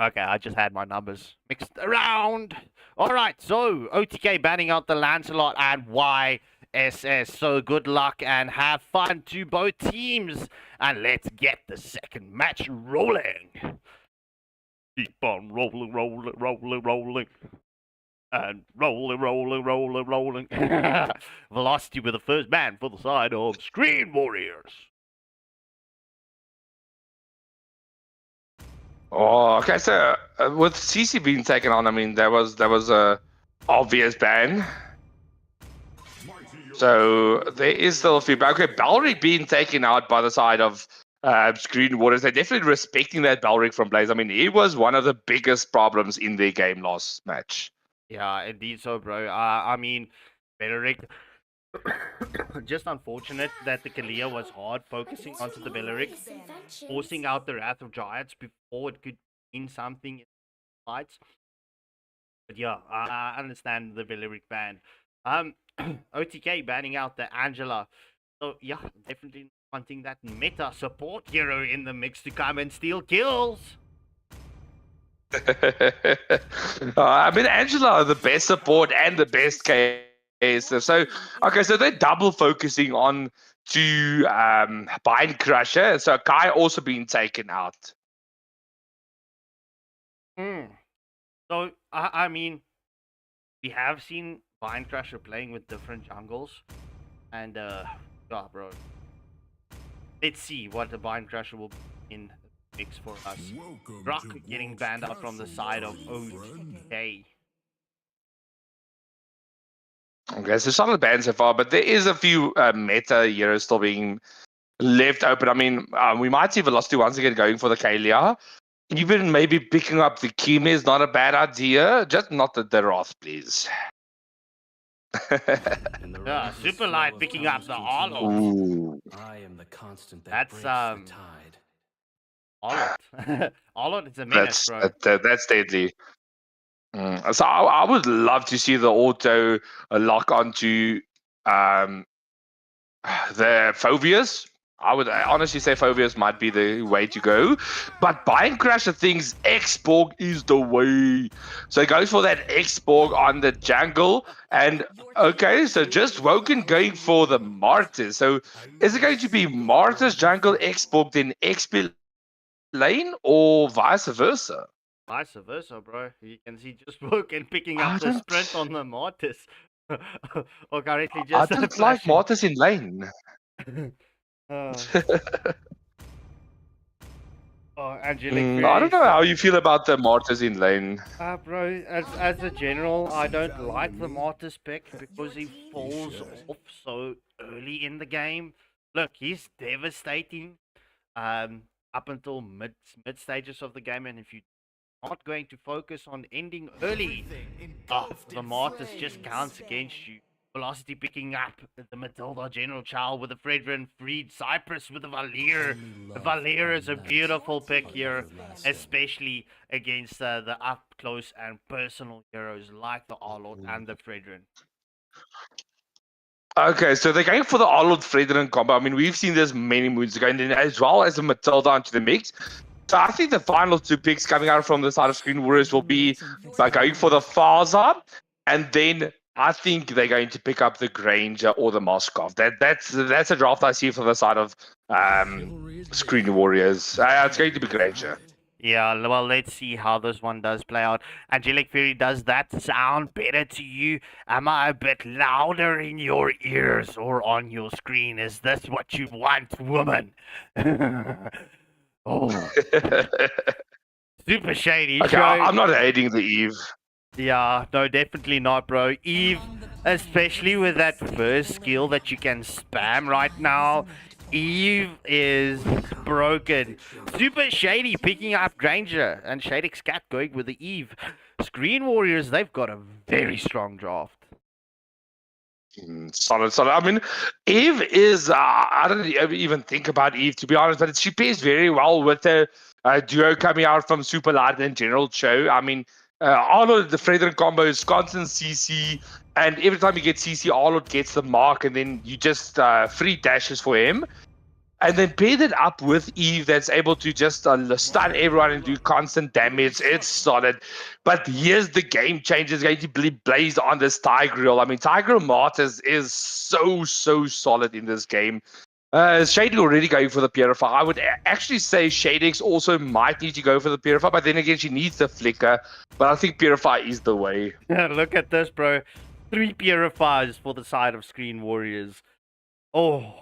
Okay, I just had my numbers mixed around. All right, so OTK banning out the Lancelot and YSS. So good luck and have fun to both teams. And let's get the second match rolling. Keep on rolling. And rolling. Velocity with the first ban for the side of Screen Warriors. Oh, okay. So with CC being taken on, I mean, there was a obvious ban. So there is still feedback. Okay, Balric being taken out by the side of Screen Warriors. They're definitely respecting that Balric from Blaze. I mean, he was one of the biggest problems in their game last match. Yeah, indeed so, bro. I mean, Balric. Just unfortunate that the Kalia was hard focusing onto the Beleric, forcing out the Wrath of Giants before it could mean something in the fights. But yeah, I understand the Beleric ban. OTK banning out the Angela. So yeah, definitely wanting that meta support hero in the mix to come and steal kills. I mean, Angela, the best support and the best case. So, okay, so they're double focusing on to Bind Crusher. So Kai also being taken out. So, I mean, we have seen Bind Crusher playing with different jungles. And, yeah, bro. Let's see what the Bind Crusher will be in the mix for us. Rock getting banned out from the side of OTK. Okay, so solid bans so far, but there is a few meta heroes still being left open. I mean, we might see Velocity once again going for the Kalia. Even maybe picking up the Kimi is not a bad idea. Just not the Wrath, please. Yeah, Super Light picking up the Arlot. I am the constant That's breaks the tide. Arlot. Arlot is a menace, bro. That's deadly. So I would love to see the auto lock onto the Phobias. I would honestly say Phobias might be the way to go. But buying Crusher thinks X-Borg is the way. So he goes for that X-Borg on the jungle. And okay, so just Woken going for the Martyrs. So is it going to be Martyrs jungle X-Borg then XP lane or vice versa? Vice versa, bro. You can see just Woken picking I up the don't, sprint on the Mortis. Or currently I just don't like flashing. Martyrs in lane. Oh, Angelic I don't Fairy. know how you feel about the Martyrs in lane. Bro, as a general, I don't like the Mortis pick because he falls off so early in the game. Look, he's devastating up until mid stages of the game, and if you're not going to focus on ending early, the Mortis just counts against you. Velocity picking up the Matilda General Chow with the Fredrin Freed Cypress with the Valier. The Valier is a beautiful pick here, especially against the up close and personal heroes like the Arlord and the Fredrin. Okay, so they're going for the Arnold Fredrin combo. I mean, we've seen this many moons ago, and then as well as the Matilda onto the mix. So I think the final two picks coming out from the side of Screen Warriors will be by going for the Farza, and then I think they're going to pick up the Granger or the Moskov. That's a draft I see for the side of Screen Warriors. It's going to be Granger. Yeah, well, let's see how this one does play out. Angelic Fury, does that sound better to you? Am I a bit louder in your ears or on your screen? Is this what you want, woman? Oh, super shady. Okay, I'm not hating the Eve. Yeah, no, definitely not, bro. Eve, especially with that first skill that you can spam right now, Eve is broken. Super shady picking up Granger and Shadix Cat going with the Eve. Screen Warriors, they've got a very strong draft. Solid. I mean, Eve is, I don't even think about Eve, to be honest, but she plays very well with the duo coming out from Super Light and General Cho. I mean, Arnold, the Frederick combo is constant CC, and every time you get CC, Arnold gets the mark, and then you just free dashes for him. And then pair that up with Eve that's able to just stun everyone and do constant damage. It's solid. But here's the game changer. It's going to be blazed on this Tigreal. I mean, Tigreal Martyrs is so solid in this game. Shady already going for the Purify. I would actually say Shadix also might need to go for the Purify, but then again, she needs the Flicker. But I think Purify is the way. Look at this, bro. 3 Purifiers for the side of Screen Warriors. Ladies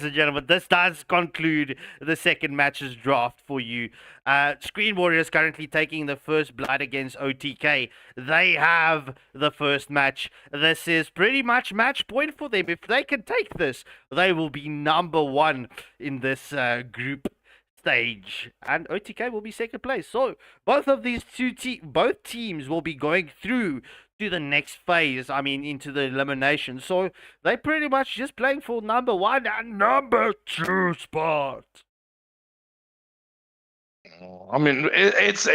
and gentlemen, this does conclude the second match's draft for you. Screen Warriors currently taking the first blood against OTK. They have the first match. This is pretty much match point for them. If they can take this, they will be number 1 in this group stage, and OTK will be second place. So both of these both teams will be going through to the next phase, I mean into the elimination. So they pretty much just playing for number 1 and number 2 spot. I mean, it's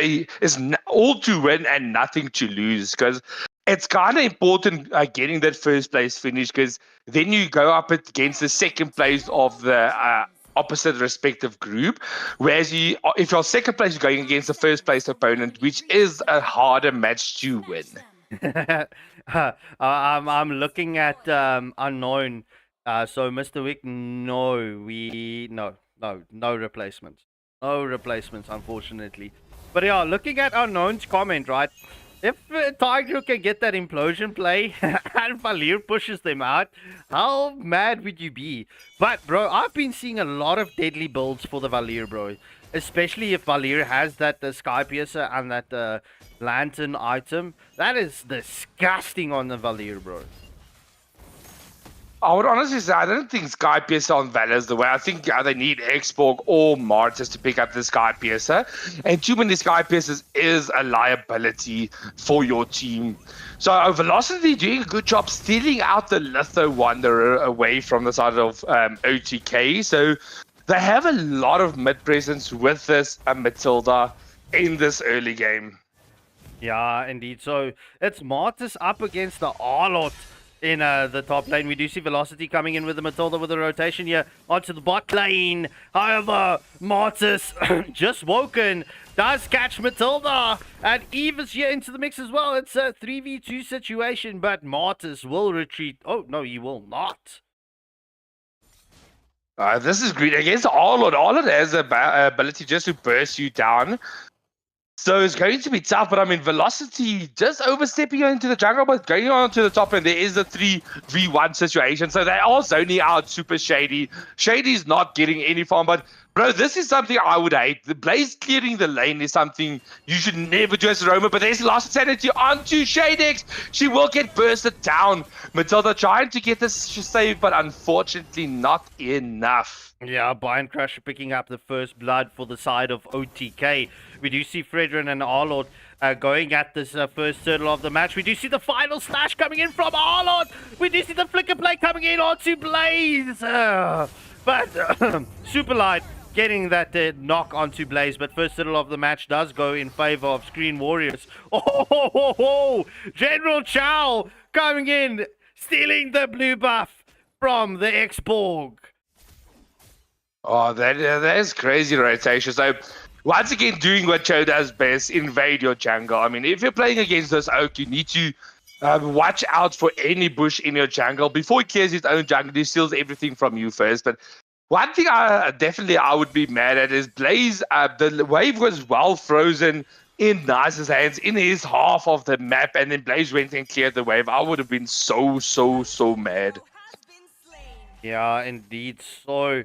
all to win and nothing to lose, because it's kind of important getting that first place finish, because then you go up against the second place of the opposite respective group, whereas if you're second place, you're going against the first place opponent, which is a harder match to win. I'm looking at unknown. So Mr. Wick, no replacements. No replacements, unfortunately. But yeah, looking at unknown's comment, right? If Tiger can get that implosion play and Valir pushes them out, how mad would you be? But bro, I've been seeing a lot of deadly builds for the Valir, bro. Especially if Valir has that Sky Piercer and that Lantern item. That is disgusting on the Valir, bro. I would honestly say I don't think Sky Piercer on Valor is the way. I think they need X-Borg or Martyrs to pick up the Sky Piercer. And too many Sky Piercers is a liability for your team. So Velocity doing a good job stealing out the Litho Wanderer away from the side of OTK. So they have a lot of mid presence with this Matilda in this early game. Yeah, indeed. So it's Martyrs up against the Arlot. in the top lane. We do see Velocity coming in with the Matilda with the rotation here onto the bot lane. However, Martis, just woken, does catch Matilda, and Eve is here into the mix as well. It's a 3v2 situation, but Martis will retreat. Oh, no, he will not. This is great against Arlord. Arlord has the ability just to burst you down. So it's going to be tough, but I mean, Velocity just overstepping into the jungle, but going on to the top, and there is a 3v1 situation. So they are zoning out Super Shady. Shady's not getting any farm, but bro, this is something I would hate. The Blaze clearing the lane is something you should never do as a roamer, but there's Lost Sanity onto Shadex. She will get bursted down. Matilda trying to get this save, but unfortunately not enough. Yeah, Bind Crusher picking up the first blood for the side of OTK. We do see Fredrin and Arlord going at this first turtle of the match. We do see the final slash coming in from Arlord. We do see the flicker play coming in onto Blaze. But Superlight getting that knock onto Blaze. But first turtle of the match does go in favor of Screen Warriors. Oh, General Chow coming in, stealing the blue buff from the X-Borg. Oh, that is crazy rotation. So, once again, doing what Cho does best, invade your jungle. I mean, if you're playing against this Oak, you need to watch out for any bush in your jungle. Before he clears his own jungle, he steals everything from you first. But one thing I would be mad at is Blaze. The wave was well frozen in Nice's hands, in his half of the map, and then Blaze went and cleared the wave. I would have been so mad. Yeah, indeed. So,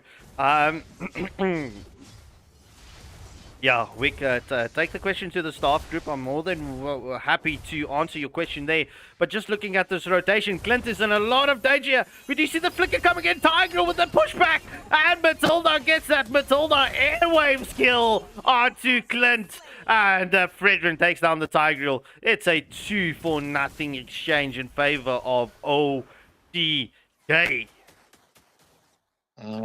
yeah, Wick, take the question to the staff group. I'm more than happy to answer your question there. But just looking at this rotation, Clint is in a lot of danger. We do see the flicker coming in, Tiger with the pushback, and Matilda gets that Matilda airwave skill onto Clint. And Fredrin takes down the Tiger. It's a 2-for-0 exchange in favor of OTK.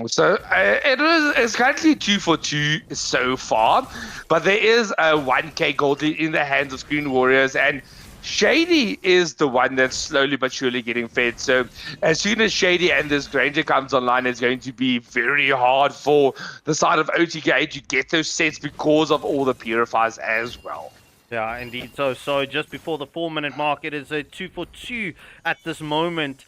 So it's currently 2-for-2 so far, but there is a 1k gold in the hands of Screen Warriors, and Shady is the one that's slowly but surely getting fed. So as soon as Shady and this Granger comes online, it's going to be very hard for the side of OTK to get those sets because of all the purifiers as well. Yeah, indeed. So just before the 4-minute mark, it is a 2-for-2 at this moment.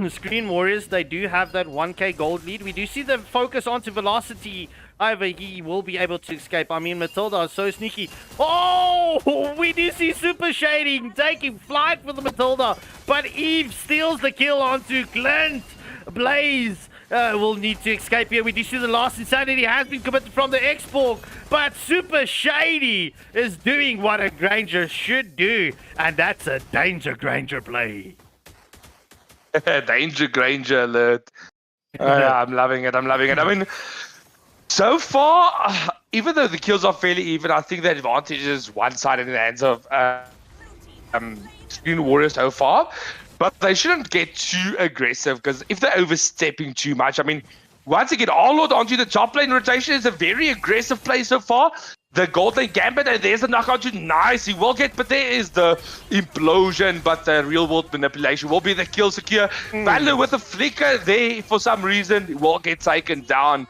Screen Warriors, they do have that 1k gold lead. We do see the focus onto Velocity. However, he will be able to escape. I mean, Matilda is so sneaky. Oh, we do see Super Shady taking flight with the Matilda. But Eve steals the kill onto Clint. Blaze will need to escape here. We do see the last insanity has been committed from the X-Borg. But Super Shady is doing what a Granger should do. And that's a danger Granger play. Danger Granger alert. I'm loving it. I mean, so far, even though the kills are fairly even, I think the advantage is one-sided in the hands of Screen Warriors so far. But they shouldn't get too aggressive, because if they're overstepping too much, I mean, once again, Arlord onto the top lane rotation is a very aggressive play so far. The gold lane gambit, and there's a knockout to Nice. He will get, but there is the implosion, but the real world manipulation will be the kill secure. Valor with a flicker there for some reason will get taken down.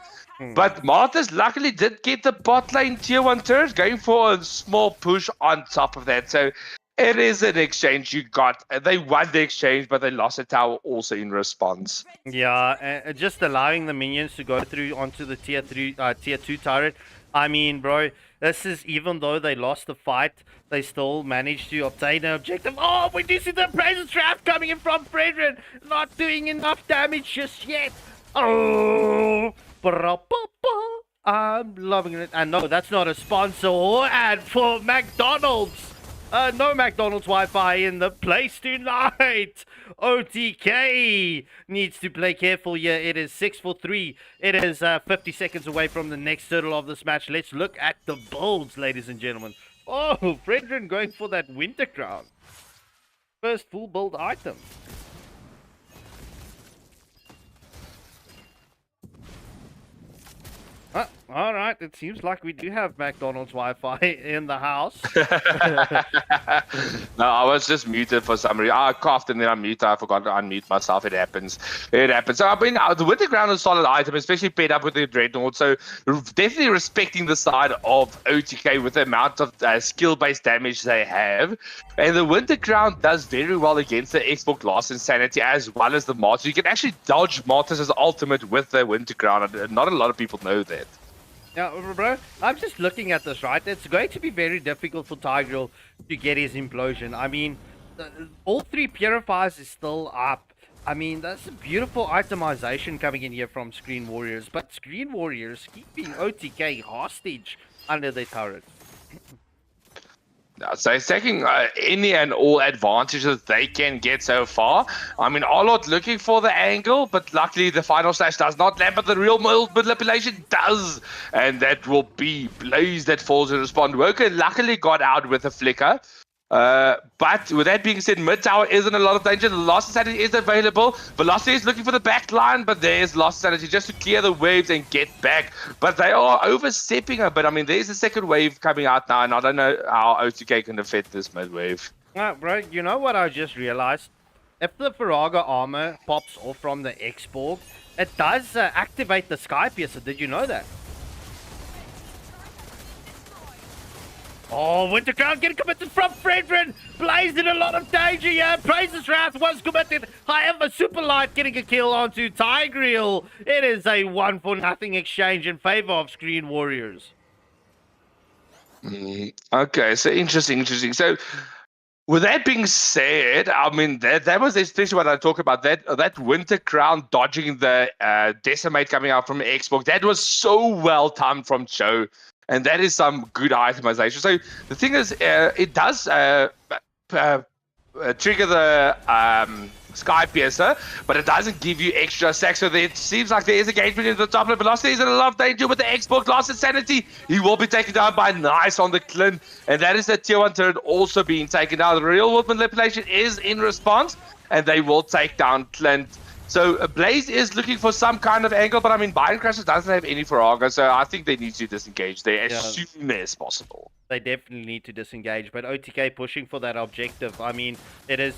But Martis luckily did get the bot lane tier 1 turret, going for a small push on top of that. So it is an exchange you got. They won the exchange, but they lost a tower also in response. Yeah, just allowing the minions to go through onto the tier 2 turret. I mean, bro, this is, even though they lost the fight, they still managed to obtain an objective. Oh, we do see the presence trap coming in from Fredrin. Not doing enough damage just yet. Oh, I'm loving it. And no, that's not a sponsor or ad for McDonald's. No McDonald's Wi-Fi in the place tonight. OTK needs to play careful here. It is 6-for-3. It is 50 seconds away from the next turtle of this match. Let's look at the builds, ladies and gentlemen. Oh, Fredrin going for that Winter Crown. First full build item. All right, it seems like we do have McDonald's Wi-Fi in the house. No, I was just muted for some reason. I coughed and then I muted. I forgot to unmute myself. It happens. It happens. So, I mean, the winter ground is a solid item, especially paired up with the Dreadnought. So, definitely respecting the side of OTK with the amount of skill-based damage they have. And the winter ground does very well against the Xbox Lost Insanity as well as the Martyrs. You can actually dodge Martyrs' ultimate with the winter ground. Not a lot of people know that. Yeah, bro, I'm just looking at this, right? It's going to be very difficult for Tigreal to get his implosion. I mean, all 3 purifiers is still up. I mean, that's a beautiful itemization coming in here from Screen Warriors. But Screen Warriors keeping OTK hostage under their turret. So it's taking any and all advantages they can get so far. I mean, Arlott looking for the angle, but luckily the final slash does not land, but the real manipulation does. And that will be Blaze that falls in response. Woken luckily got out with a flicker. But with that being said, mid tower is in a lot of danger. The Lost Sanity is available. Velocity is looking for the back line, but there's Lost Sanity just to clear the waves and get back. But they are overstepping a bit. I mean, there's a second wave coming out now, and I don't know how OTK can defend this mid wave. Bro, you know what I just realized? If the Faraga armor pops off from the X-Borg, it does activate the Sky Piercer. Did you know that? Oh, Winter Crown getting committed from Fredrin. Blaze in a lot of danger here. Praise's Wrath was committed. However, Superlight getting a kill onto Tigreal. It is a 1-for-0 exchange in favor of Screen Warriors. Okay, so interesting. So, with that being said, I mean, that was especially what I talked about, that Winter Crown dodging the Decimate coming out from Xbox. That was so well timed from Joe. And that is some good itemization. So the thing is, it does trigger the Sky Piercer, but it doesn't give you extra stacks. So it seems like there is engagement in the top lane. Velocity is in a lot of danger with the Xbox Lost Insanity. He will be taken down by Nice on the Clint. And that is the tier 1 turret also being taken down. The real world manipulation is in response, and they will take down Clint. So Blaze is looking for some kind of angle, but I mean, Bind Crashers doesn't have any Faraga, so I think they need to disengage there as soon as possible. They definitely need to disengage, but OTK pushing for that objective. I mean, it is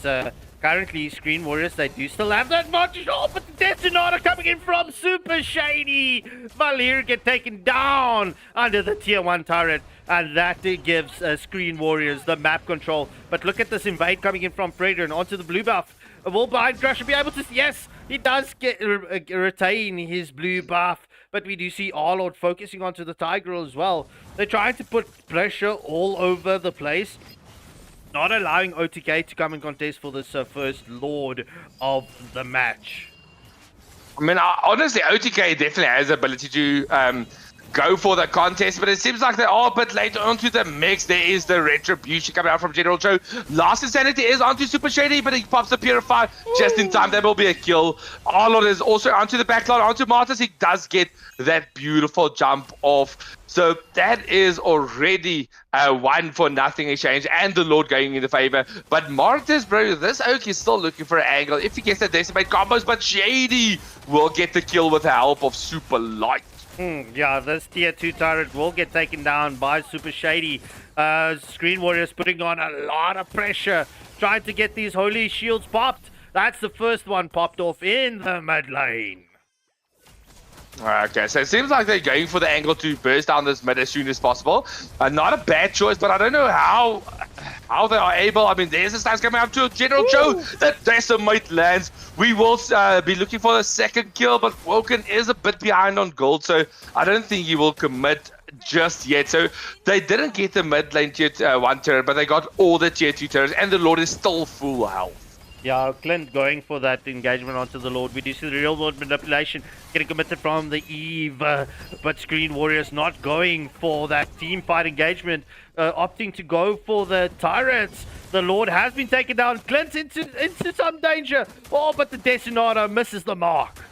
currently Screen Warriors. They do still have that advantage. Oh, but the Detonator coming in from Super Shady. Valir get taken down under the tier 1 turret, and that gives Screen Warriors the map control. But look at this invade coming in from Fredrin onto the blue buff. Will Bind Crusher be able to... Yes, he does get retain his blue buff, but we do see Arlord focusing onto the Tigreal as well. They're trying to put pressure all over the place, not allowing OTK to come and contest for this first Lord of the match. I mean, honestly, OTK definitely has the ability to go for the contest, but it seems like they are a bit late onto the mix. There is the Retribution coming out from General Joe. Lost Insanity is onto Super Shady, but he pops the Purify just in time. That will be a kill. Arlord is also onto the backline, onto Martyrs. He does get that beautiful jump off. So that is already a 1-for-0 exchange, and the Lord going in the favor. But Martyrs, bro, this Oak is still looking for an angle. If he gets the Decimate combos, but Shady will get the kill with the help of Super Light. Yeah, this tier 2 turret will get taken down by Super Shady. Screen Warriors putting on a lot of pressure, trying to get these holy shields popped. That's the first one popped off in the mid lane. Okay, so it seems like they're going for the angle to burst down this mid as soon as possible. Not a bad choice, but I don't know how they are able. I mean, there's a stance coming up to General Joe. The Decimate lands. We will be looking for the second kill, but Woken is a bit behind on gold, so I don't think he will commit just yet. So they didn't get the mid lane tier 1 turret, but they got all the tier 2 turrets, and the Lord is still full health. Yeah, Clint going for that engagement onto the Lord. We do see the real world manipulation getting committed from the Eve, but Screen Warriors not going for that team fight engagement, opting to go for the turrets. The Lord has been taken down. Clint into some danger. Oh, but the Detonator misses the mark.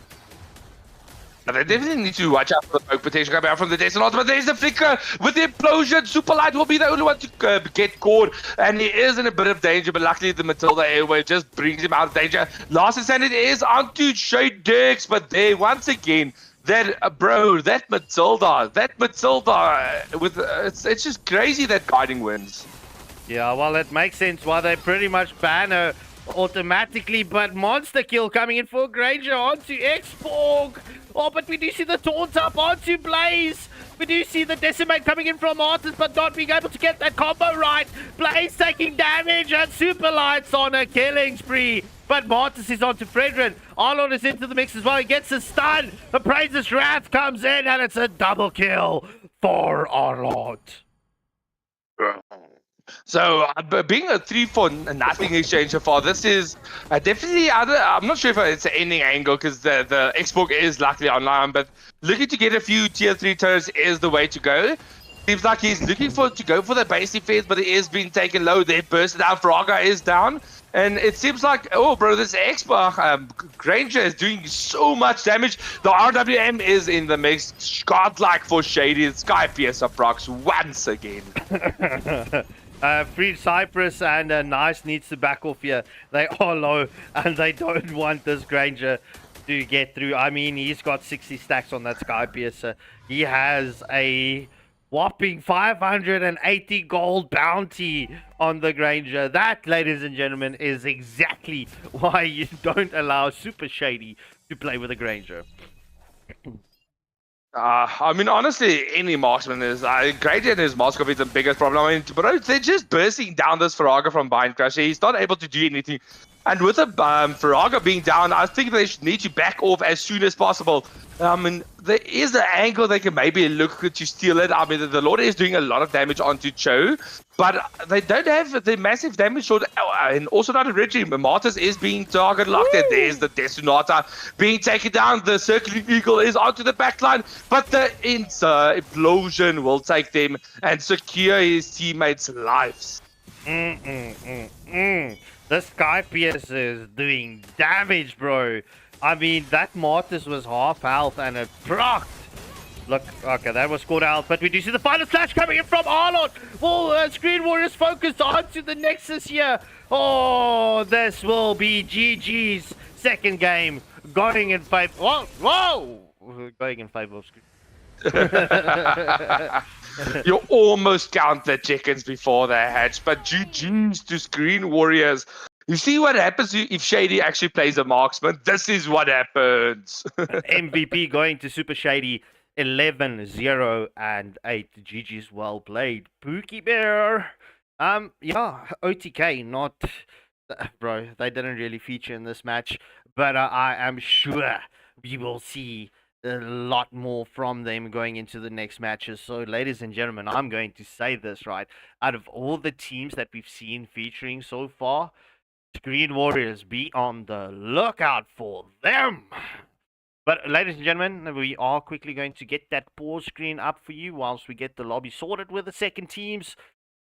Now they definitely need to watch out for the poke potential coming out from the Detonator, but there's the flicker with the implosion. Superlight will be the only one to get caught, and he is in a bit of danger, but luckily the Matilda airway just brings him out of danger. Last Insanity is onto Shadex, but there once again, that bro, that Matilda, with it's just crazy that guiding wins. Yeah, well, it makes sense why they pretty much ban her automatically, but monster kill coming in for Granger onto Xborg. Oh, but we do see the taunt up onto Blaze. We do see the decimate coming in from Artis, but not being able to get that combo right. Blaze taking damage and Super Lights on a killing spree. But Martis is onto Fredrin. Arlord is into the mix as well. He gets a stun. The Praise's Wrath comes in, and it's a double kill for Arlord. So, being a 3-for-nothing exchange so far, this is definitely I'm not sure if it's an ending angle because the Xbox is luckily online, but looking to get a few tier 3 turrets is the way to go. Seems like he's looking to go for the base defense, but he is being taken low. They bursted out. Fraga is down. And it seems like, oh, bro, this Xbox Granger is doing so much damage. The RWM is in the mix. Godlike for Shady. Sky Piercer procs once again. Free Cypress and Nice needs to back off here. They are low and they don't want this Granger to get through. I mean, he's got 60 stacks on that Sky Piercer. He has a whopping 580 gold bounty on the Granger. That, ladies and gentlemen, is exactly why you don't allow Super Shady to play with a Granger. I mean, honestly, any marksman is Granger and his mask is the biggest problem. I mean, bro, they're just bursting down this Faraga from behind Crusher. He's not able to do anything. And with the Faraga being down, I think they should need to back off as soon as possible. I mean, there is an angle they can maybe look to steal it. I mean, the Lord is doing a lot of damage onto Cho, but they don't have the massive damage sword, and also not a regime. Martis is being target locked, and there's the Destinata being taken down. The Circling Eagle is onto the backline, but the implosion will take them and secure his teammates' lives. The Sky Piercer is doing damage, bro. I mean, that Martis was half health and it procced. Look, okay, that was scored out, but we do see the final slash coming in from Arlord. Well, Screen Warriors focused onto the Nexus here. Oh, this will be GG's second game going in favor. Whoa! Going in favor of Screen. You almost count the chickens before they hatch, but GG's to Screen Warriors. You see what happens if Shady actually plays a marksman? This is what happens. MVP going to Super Shady, 11-0 and 8. GG's well played. Pookie Bear. Yeah, OTK, not... Bro, they didn't really feature in this match, but I am sure we will see a lot more from them going into the next matches. So, ladies and gentlemen, I'm going to say this, right? Out of all the teams that we've seen featuring so far, Screen Warriors, be on the lookout for them. But, ladies and gentlemen, we are quickly going to get that pause screen up for you whilst we get the lobby sorted with the second teams.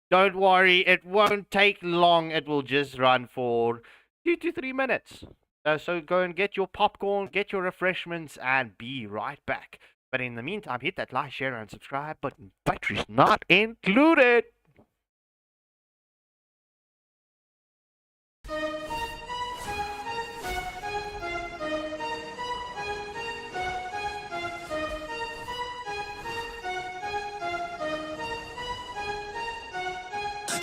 Don't worry, it won't take long. It will just run for 2 to 3 minutes. So go and get your popcorn, get your refreshments, and be right back. But in the meantime, hit that like, share, and subscribe button. Batteries not included.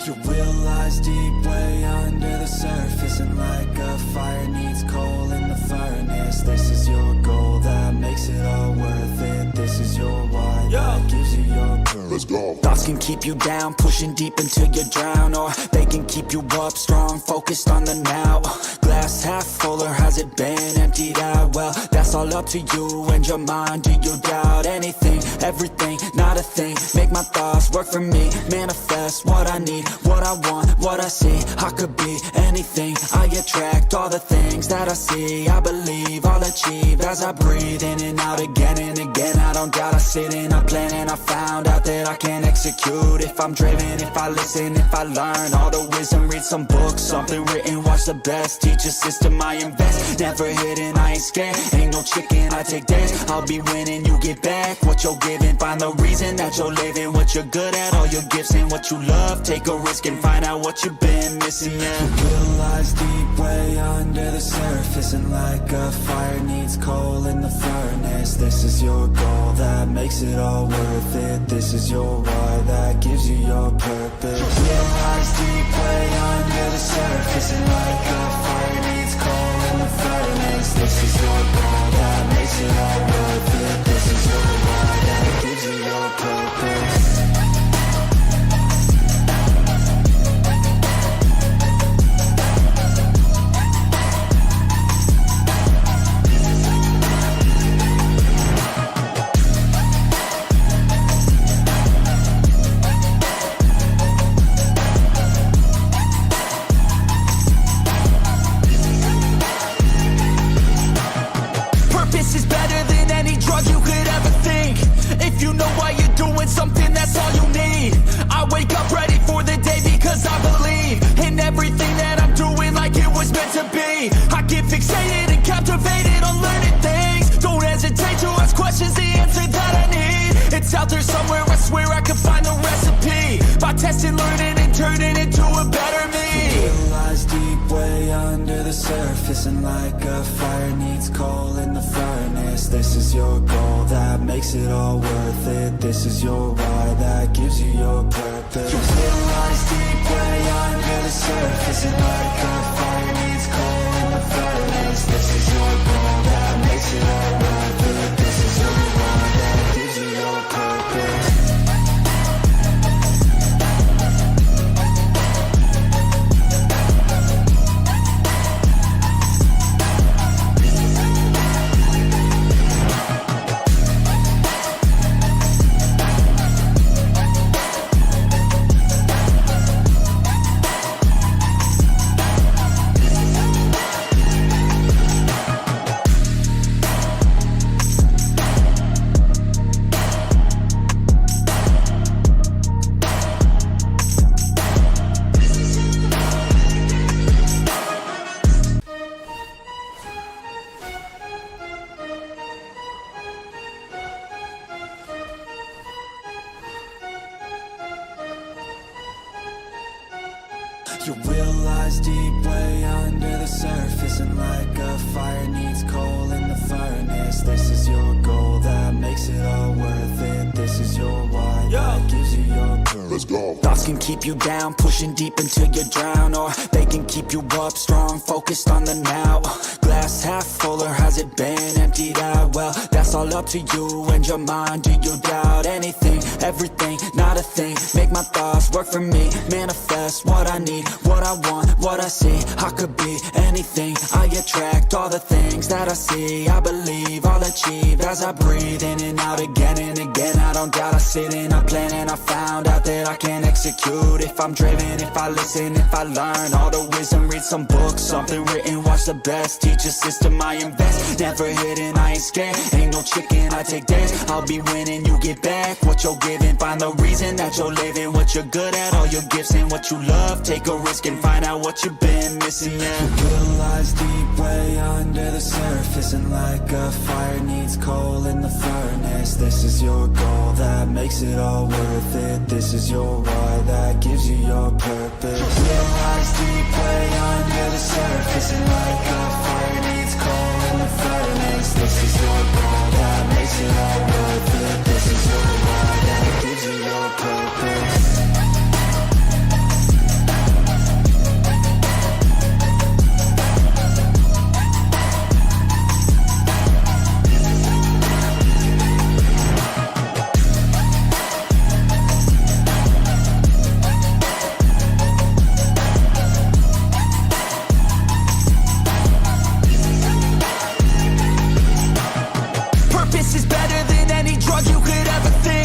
Your will lies deep way under the surface, and like a fire needs coal in the furnace. This is your goal that makes it all worth it. This is your why that gives you your purpose. Let's go. Thoughts can keep you down, pushing deep until you drown, or they can keep you up strong, focused on the now. Glass half full, or has it been emptied out? Well, that's all up to you and your mind. Do you doubt anything, everything, not a thing? Make my thoughts work for me, manifest what I need, what I want, what I see. I could be anything, I attract all the things that I see. I believe I'll achieve as I breathe in and out again and again. I don't doubt, I sit and I plan, and I found out that that I can execute. If I'm driven, if I listen, if I learn all the wisdom, read some books, something written, watch the best. Teach a system, I invest, never hidden, I ain't scared. Ain't no chicken, I take dares. I'll be winning, you get back what you're giving. Find the reason that you're living, what you're good at, all your gifts and what you love. Take a risk and find out what you've been missing. Yeah. The will lies deep way under the surface, and like a fire needs coal in the furnace. This is your goal that makes it all worth it. This is your why that gives you your purpose. The will lies deep way under the surface, and like a fire needs coal in the furnace. This is your goal that makes it all worth it. This is your why that gives you your purpose. Something, that's all you need. I wake up ready for the day because I believe in everything that I'm doing like it was meant to be. I get fixated and captivated on learning things. Don't hesitate to ask questions, the answer that I need. It's out there somewhere, I swear I can find the recipe. By testing, learning, and turning into a better me. It lies deep way under the surface, and like a fire needs coal in the furnace. This is your goal that makes it all worth it. This is your why that gives you your purpose. It lies deep way under the surface, and like a fire needs coal in the furnace. This is your goal that makes it all worth it. This is your why that gives you your purpose. Your will lies deep way under the surface, and like a fire needs coal in the furnace. This is your goal that makes it all worth it. This is your why that gives you your purpose. Let's go. Thoughts can keep you down, pushing deep until you drown, or they can keep you up strong, focused on the now. Glass half full, or has it been emptied out? Well, that's all up to you and your mind. Do you doubt anything, everything, not a thing? Make my thoughts work for me, manifest what I need, what I want, what I see. I could be anything, I attract all the things that I see. I believe I'll achieve as I breathe in and out again and again. I don't doubt, I sit and I plan, and I found out that I can execute. If I'm driven, if I listen, if I learn all the wisdom, read some books, something written, watch the best. Teach a system, I invest, never hidden, I ain't scared. Ain't no chicken, I take dares. I'll be winning, you get back what you're giving. Find the reason that you're living, what you're good at, all your gifts and what you love. Take a risk and find out what you've been missing. Yeah. Your will lies deep way under the surface, and like a fire needs coal in the furnace. This is your goal that makes it all worth it. This is your why that gives you your purpose. Your will lies deep way under the surface, and like a fire needs coal in the furnace. This is your goal that makes it all worth it. This is your why that gives you your purpose. Purpose is better than any drug you could ever think.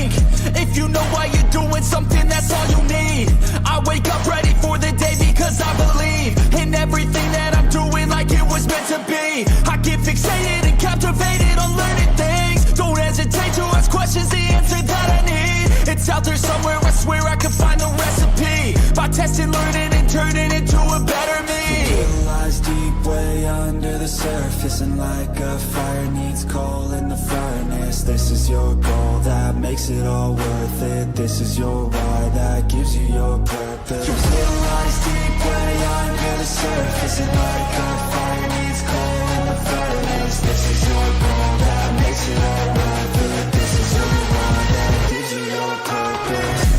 It's out there somewhere, I swear I can find the recipe. By testing, learning, and turning into a better me. The will lies deep way under the surface, and like a fire needs coal in the furnace. This is your goal that makes it all worth it. This is your why that gives you your purpose. Your will lies deep way under the surface, and like a fire needs coal in the furnace. This is your goal that makes it all worth it. This is your why that gives you your purpose.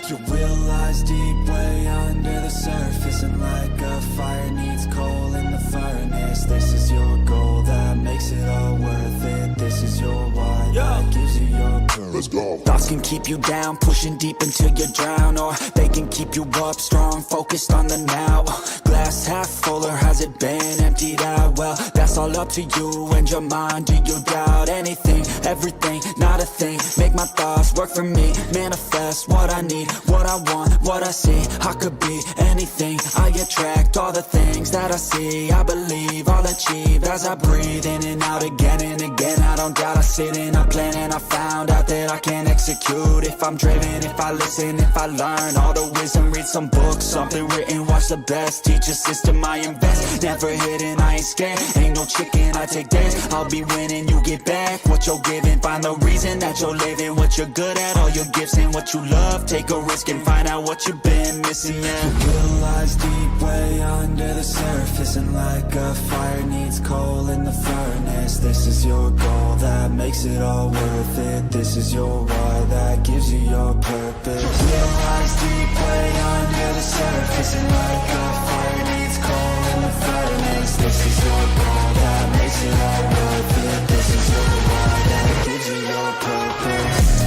Your will lies deep way under the surface, and like a fire needs coal in the furnace. This is your goal that makes it all worth it. This is your why that gives you your purpose. Let's go. Thoughts can keep you down, pushing deep until you drown, or they can keep you up strong, focused on the now. Glass half full, or has it been emptied out? Well, that's all up to you and your mind. Do you doubt anything, everything, not a thing? Make my thoughts work for me, manifest what I need, what I want, what I see. I could be anything, I attract all the things that I see. I believe I'll achieve as I breathe in and out again and again. I don't doubt, I sit and I plan, and I found out that I can execute if I'm driven, if I listen, if I learn all the wisdom. Read some books, something written, watch the best. Teach a system I invest, never hidden, I ain't scared. Ain't no chicken, I take dares. I'll be winning, you get back what you're giving. Find the reason that you're living, what you're good at, all your gifts and what you love. Take a risk and find out what you've been missing. Yeah. Your will lies deep way under the surface, and like a fire needs coal in the furnace. This is your goal that makes it all worth it. This is your why that gives you your purpose. Your will lies deep way under the surface, and like a fire needs coal in the furnace. This is your goal that makes it all worth it. This is your why that gives you your purpose.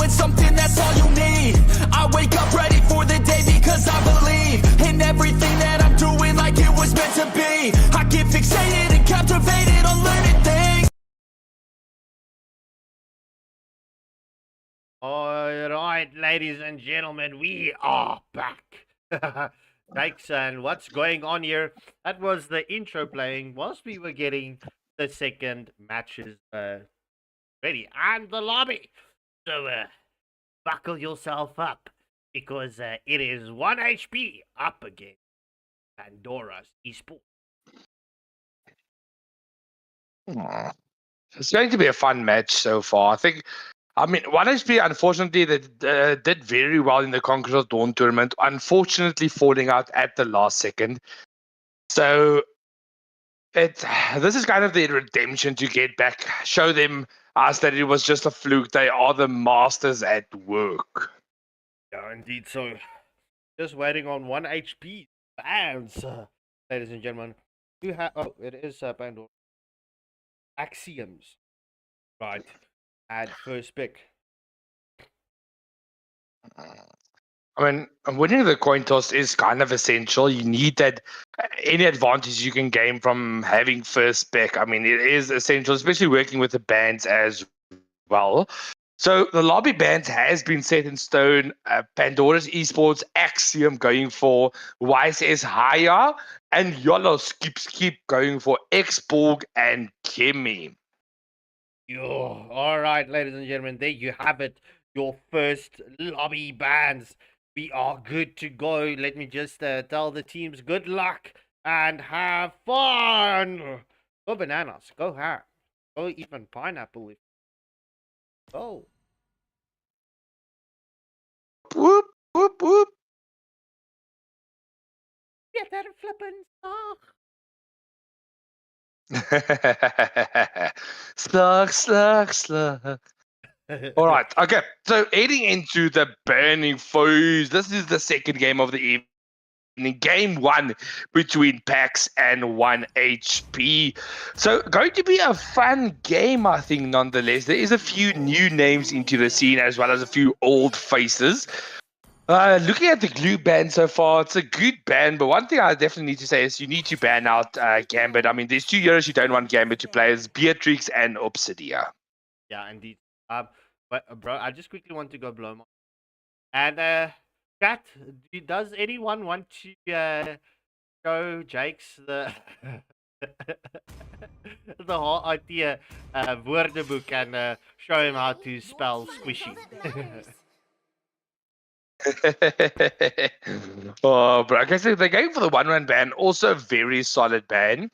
Something, that's all you need. I wake up ready for the day because I believe in everything that I'm doing like it was meant to be. I get fixated and captivated on learning things. All right, ladies and gentlemen, we are back. Thanks, and what's going on here? That was the intro playing whilst we were getting the second matches ready and the lobby. So, buckle yourself up, because it is 1 HP up against Pandora's eSports. It's going to be a fun match so far. I mean, 1HP, unfortunately, that did very well in the Conquerors of Dawn tournament, unfortunately falling out at the last second. So, this is kind of their redemption to get back, show them us that it was just a fluke. They are the masters at work. Yeah, indeed. So, just waiting on 1 HP fans, ladies and gentlemen. You have it is Pandora. Axioms, right? At first pick. I mean, winning the coin toss is kind of essential. You need that, any advantage you can gain from having first pick. I mean, it is essential, especially working with the bands as well. So the lobby band has been set in stone. Pandora's eSports, Axiom going for YSS Haya, and Yalla Skip Skip going for Xborg and Kimmy. Yo, all right, ladies and gentlemen, there you have it. Your first lobby bans. We are good to go. Let me just tell the teams good luck and have fun. Go bananas. Go hard. Go even pineapple. Go. Whoop, whoop, whoop. Get that flippin' stuff. Slug, slug, slug. All right. Okay. So heading into the burning foes. This is the second game of the evening. Game one between Pax and 1HP. So going to be a fun game, I think, nonetheless. There is a few new names into the scene as well as a few old faces. Looking at the glue ban so far, it's a good ban, but one thing I definitely need to say is you need to ban out Gambit. I mean, there's 2 heroes you don't want Gambit to play as Beatrix and Obsidia. Yeah, indeed. But bro, I just quickly want to go blow my. And chat, does anyone want to show Jake's the the whole idea woordebook and show him how to spell squishy? Oh, bro. Okay, so they're going for the 1-1 ban. Also, very solid ban.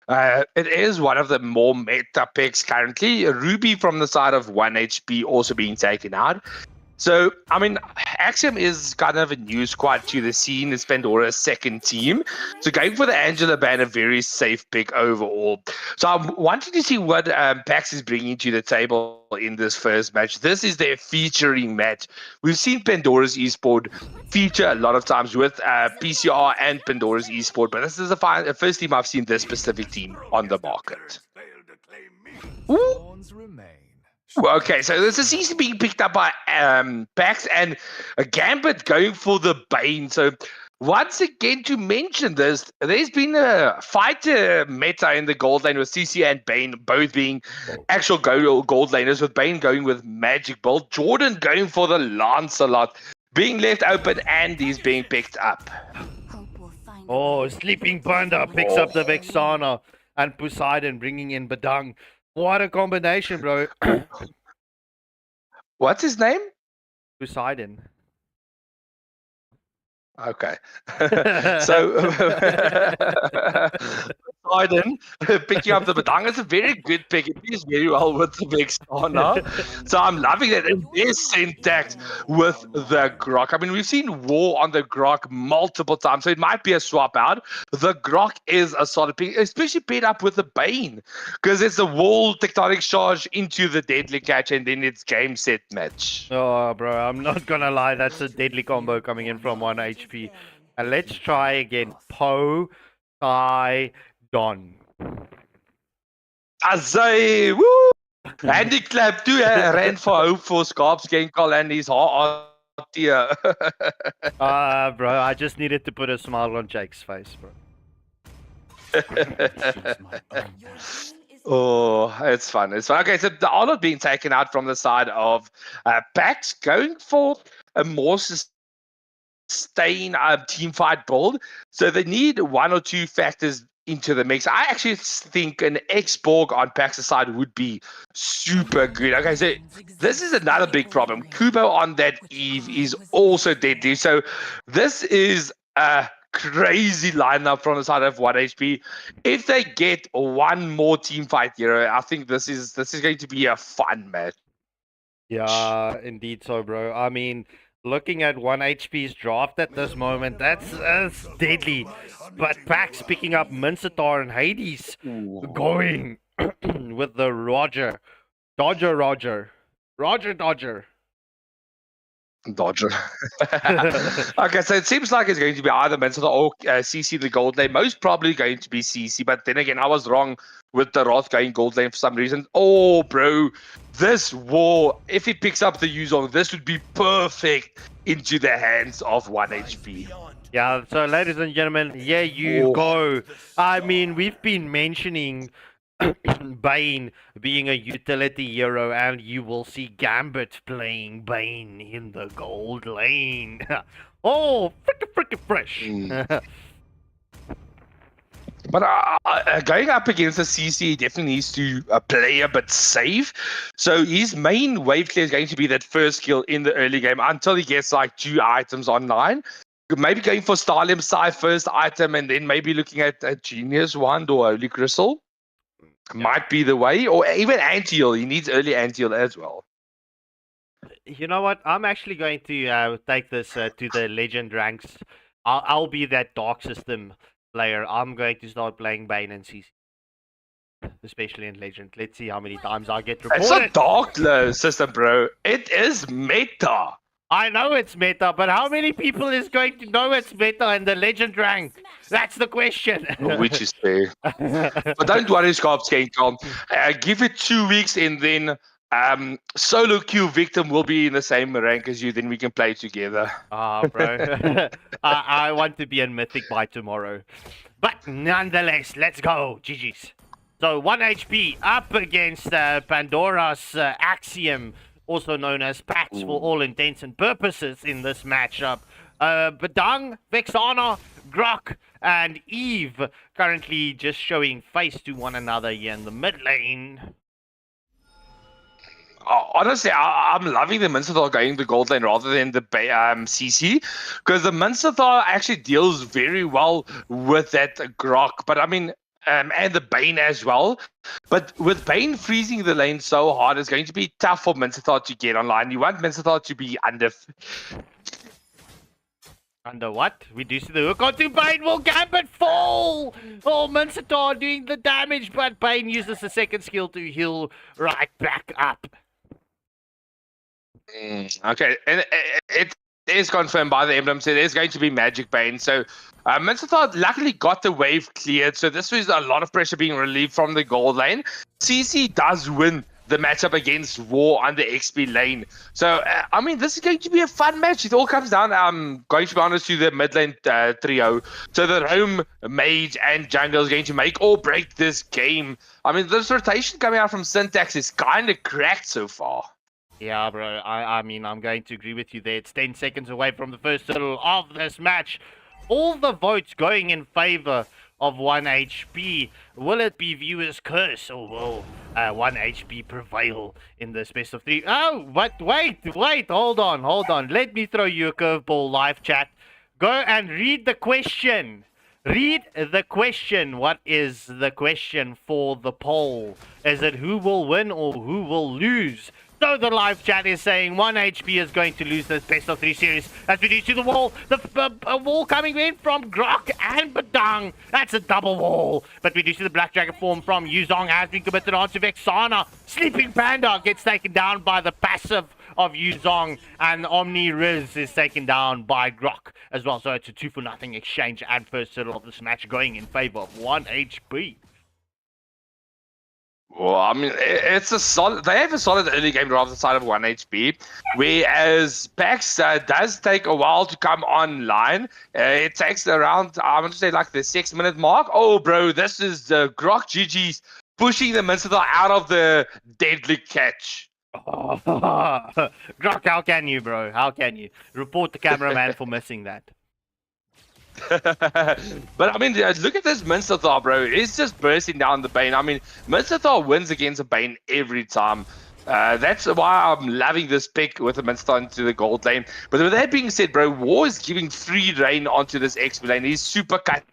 It is one of the more meta picks currently. Ruby from the side of 1HP also being taken out. So, I mean, Axiom is kind of a new squad to the scene. It's Pandora's second team. So, going for the Angela ban, a very safe pick overall. So, I'm wanting to see what Pax is bringing to the table in this first match. This is their featuring match. We've seen Pandora's esport feature a lot of times with PCR and Pandora's esport, but this is the first team I've seen this specific team on the market. Ooh. Okay, so this is easily being picked up by Pax and a Gambit going for the Bane. So once again to mention this, there's been a fighter meta in the gold lane with CC and Bane both being actual gold laners, with Bane going with Magic Bolt, Jordan going for the Lancelot, being left open, and he's being picked up. Oh, Sleeping Panda picks up the Vexana and Poseidon bringing in Badang. What a combination, bro. What's his name? Poseidon. Okay. So Poseidon picking up the Badang is a very good pick. It is very well with the Vexana. So I'm loving that. And there's syntax with the Grok. I mean, we've seen War on the Grok multiple times, so it might be a swap out. The Grok is a solid pick, especially paired up with the Bane, because it's the wall tectonic charge into the deadly catch, and then it's game set match. Oh, bro, I'm not gonna lie. That's a deadly combo coming in from 1HP. And let's try again. Po, Sai, Don. Azay, woo! Andy clap too, ran for hope for Scarps game call and his heart here. Bro, I just needed to put a smile on Jake's face, bro. Oh, it's fun. It's fun. Okay, so the Arnold being taken out from the side of Pax, going for a more sustained team fight build. So they need one or two factors into the mix. I actually think an X-Borg on Pax's side would be super good. Okay, so this is another big problem. Kubo on that Eve is also deadly. So this is a crazy lineup from the side of 1HP. If they get one more team fight hero, I think this is going to be a fun match. Yeah, indeed so, bro. I mean, looking at 1HP's draft at this moment, that's deadly. But Pax picking up Mincetar and Hades going with the Roger. Dodger. Dodger. Okay, so it seems like it's going to be either Mincetar or CC the gold lane. Most probably going to be CC, but then again, I was wrong with the Roth going gold lane for some reason. Oh, bro, this war, if he picks up the Yuzong, this would be perfect into the hands of 1HP. Yeah, so ladies and gentlemen, here you go. I mean, we've been mentioning Bane being a utility hero, and you will see Gambit playing Bane in the gold lane. Oh, freaking fresh. But going up against the CC, he definitely needs to play a bit safe. So his main wave clear is going to be that first kill in the early game until he gets like 2 items online. Maybe going for Starlim Sai first item and then maybe looking at a Genius Wand or Holy Crystal might be the way. Or even Anti-Heal. He needs early Anti-Heal as well. You know what? I'm actually going to take this to the legend ranks. I'll be that dark system player. I'm going to start playing Bane and CC, especially in legend. Let's see how many times I get reported. It's not dark system, bro. It is meta. I know it's meta, but how many people is going to know it's meta in the legend rank? That's the question. Which is fair. But don't worry, Scarps King Tom. Give it 2 weeks and then solo queue victim will be in the same rank as you. Then we can play together. Bro. I want to be in Mythic by tomorrow. But nonetheless, let's go. GG's. So 1 HP up against Pandora's Axiom, also known as Pax for all intents and purposes in this matchup. Badang, Vexana, Grok, and Eve currently just showing face to one another here in the mid lane. Honestly, I'm loving the Mincetar going the gold lane rather than the CC, because the Mincetar actually deals very well with that Grok. But I mean, and the Bane as well. But with Bane freezing the lane so hard, it's going to be tough for Mincetar to get online. You want Mincetar to be under... Under what? We do see the hook onto Bane. Will Gambit fall? Oh, Mincetar doing the damage, but Bane uses the second skill to heal right back up. Okay, and it is confirmed by the emblem, so there's going to be Magic Bane. So Mincetar luckily got the wave cleared, so this was a lot of pressure being relieved from the gold lane. CC does win the matchup against War on the XP lane. So, I mean, this is going to be a fun match. It all comes down, going to be honest, to the mid lane trio. So the Roam, Mage, and Jungle is going to make or break this game. I mean, this rotation coming out from Syntax is kind of cracked so far. Yeah, bro. I mean, I'm going to agree with you there. It's 10 seconds away from the first hurdle of this match. All the votes going in favor of 1 HP. Will it be Viewer's Curse, or will 1 HP prevail in this best of 3? Oh, but wait, hold on. Let me throw you a curveball, live chat. Go and read the question. Read the question. What is the question for the poll? Is it who will win or who will lose? So the live chat is saying 1 HP is going to lose this best of 3 series. As we do to the wall, the wall coming in from Grok and Badang. That's a double wall. But we do see the Black Dragon form from Yuzong has been committed onto Vexana. Sleeping Panda gets taken down by the passive of Yuzong, and Omni Riz is taken down by Grok as well. So it's a 2-0 exchange, and first hurdle of this match going in favor of 1 HP. Well, I mean, it's a solid. They have a solid early game drive side of 1 HP, whereas Pax does take a while to come online. It takes around, I'm going to say, like the 6-minute mark. Oh, bro, this is the Grok GG's pushing the Mincetar out of the deadly catch. Oh, Grok, how can you, bro? How can you? Report the cameraman for missing that. But I mean, look at this Mincetar, bro. It's just bursting down the Bane. I mean, Mincetar wins against a Bane every time. That's why I'm loving this pick with the Mincetar into the gold lane. But with that being said, bro, War is giving free reign onto this XP lane. He's super cutting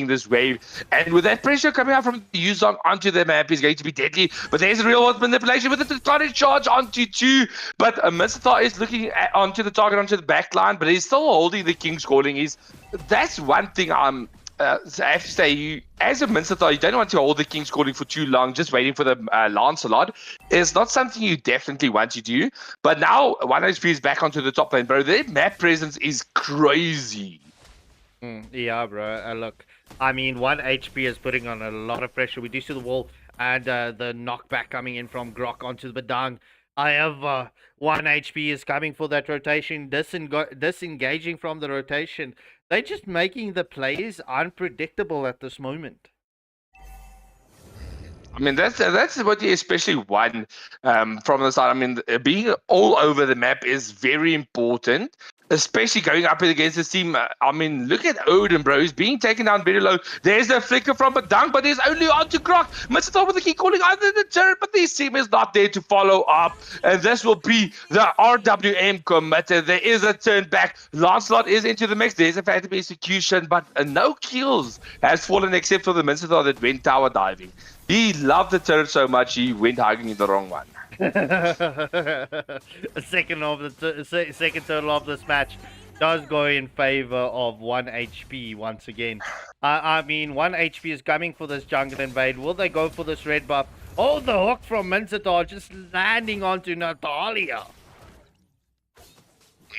this wave, and with that pressure coming out from Yuzong onto the map is going to be deadly. But there's a real world manipulation with the discarded charge onto 2. But Mincetar is looking onto the target, onto the back line, but he's still holding the King's Calling. That's one thing I have to say. As a Mincetar, you don't want to hold the King's Calling for too long, just waiting for the Lancelot. It's not something you definitely want to do. But now 1 HP is back onto the top lane, bro. Their map presence is crazy. Yeah, bro. Look, I mean, 1 HP is putting on a lot of pressure. We do see the wall and the knockback coming in from Grok onto the Badang. However, 1 HP is coming for that rotation, disengaging from the rotation. They're just making the plays unpredictable at this moment. I mean, that's what you especially want from the side. I mean, being all over the map is very important. especially going up against this team. I mean, look at Odin, bro. He's being taken down very low. There's the flicker from a dunk, but there's only on to Grok. Mr. with the key calling under the turret, but this team is not there to follow up. And this will be the RWM committed. There is a turn back. Lancelot is into the mix. There's a phantom execution, but no kills has fallen except for the Mincetar that went tower diving. He loved the turret so much, he went hugging in the wrong one. A second turtle of this match does go in favor of 1 HP once again. I mean, 1 HP is coming for this jungle invade. Will they go for this red buff? Oh, the hook from Mincetar just landing onto Natalia.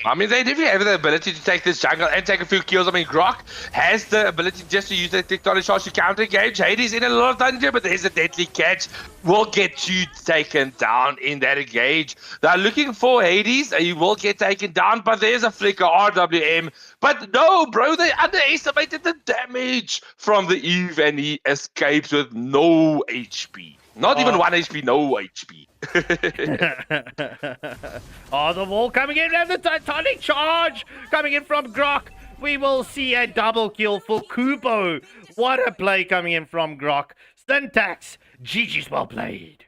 I mean, they definitely have the ability to take this jungle and take a few kills. I mean, Grok has the ability just to use the tectonic charge to counter engage. Hades in a lot of danger, but there's a deadly catch. Will get you taken down in that engage. They're looking for Hades. He will get taken down, but there's a flicker RWM. But no, bro, they underestimated the damage from the Eve, and he escapes with no HP. Not even 1 HP, no HP. Oh, the wall coming in, and the tectonic charge coming in from Grok. We will see a double kill for Kubo. What a play coming in from Grok. Syntax, GG's well played.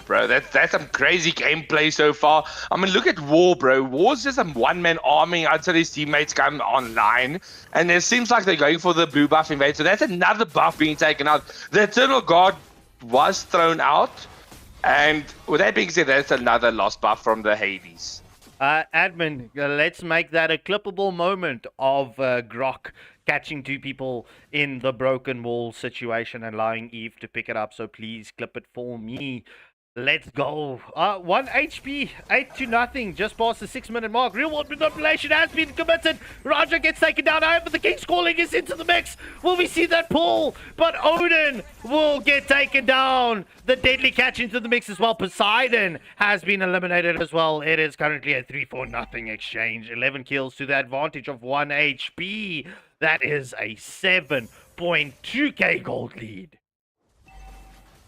Bro, that's some crazy gameplay so far. I mean, look at War, bro. War's just a one-man army until his teammates come online. And it seems like they're going for the blue buff invade. So that's another buff being taken out. The Eternal Guard was thrown out. And with that being said, that's another lost buff from the Hades. Admin, let's make that a clippable moment of Grok catching 2 people in the broken wall situation and allowing Eve to pick it up. So please clip it for me. Let's go. 1 HP, 8-0, just past the 6-minute mark. Real world manipulation has been committed. Raja gets taken down. However, the King's Calling is into the mix. Will we see that pull? But Odin will get taken down. The deadly catch into the mix as well. Poseidon has been eliminated as well. It is currently a 3-4-0 exchange. 11 kills to the advantage of 1 HP. That is a 7.2k gold lead.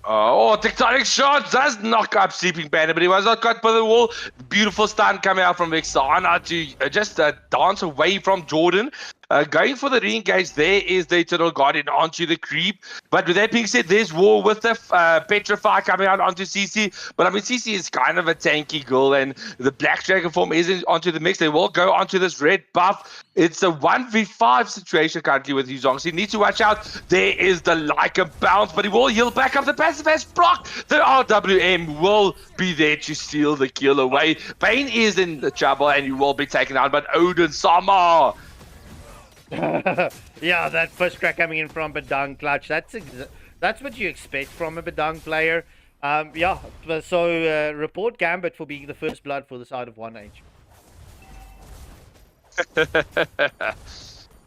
Oh, tectonic shot does knock up Sleeping Panda, but he was not caught by the wall. Beautiful stun coming out from Vexana to just dance away from Jordan. Going for the re-engage, there is the Eternal Guardian onto the creep. But with that being said, there's War with the Petrify coming out onto CC. But I mean, CC is kind of a tanky girl, and the Black Dragon form isn't onto the mix. They will go onto this red buff. It's a 1v5 situation currently with Yuzong. So you need to watch out. There is the Leica bounce, but he will heal back up. The passive has blocked. The RWM will be there to steal the kill away. Bane is in the trouble, and you will be taken out. But Odin Sama. Yeah, that first crack coming in from Bedang clutch. That's what you expect from a Bedang player. Yeah, so report Gambit for being the first blood for the side of 1H.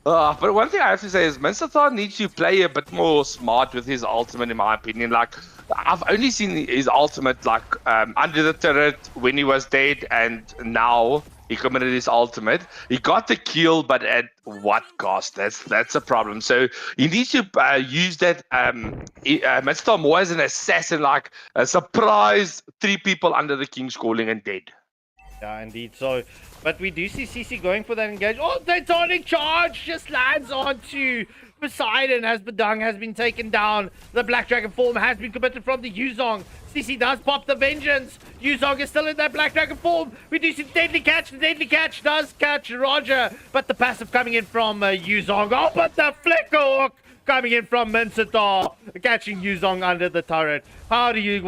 But one thing I have to say is Mincetar needs to play a bit more smart with his ultimate, in my opinion. Like, I've only seen his ultimate like under the turret when he was dead, and now he committed his ultimate. He got the kill, but at what cost? That's a problem. So he needs to use that Mincetar more as an assassin, like a surprise 3 people under the King's Calling and dead. Yeah, indeed. So, but we do see CC going for that engage. Oh, tectonic charge just lands onto Poseidon as Bedang has been taken down. The Black Dragon form has been committed from the Yuzong. CC does pop the vengeance. Yuzong is still in that Black Dragon form. We do see the deadly catch. The deadly catch does catch Roger, but the passive coming in from Yuzong. Oh, but the flicker hook coming in from Mincetar, catching Yuzong under the turret. What do you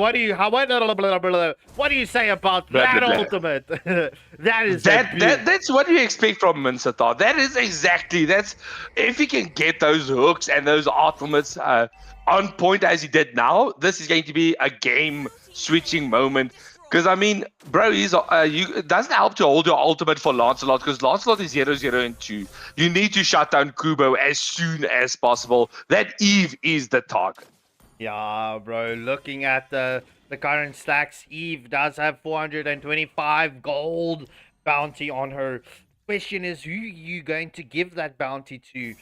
say about that ultimate? That's what you expect from Mincetar. That is exactly, if he can get those hooks and those ultimates on point as he did now, this is going to be a game switching moment. Because, I mean, bro, it doesn't help to hold your ultimate for Lancelot, because Lancelot is 0-0 and 2. You need to shut down Kubo as soon as possible. That Eve is the target. Yeah, bro, looking at the current stacks, Eve does have 425 gold bounty on her. Question is, who are you going to give that bounty to?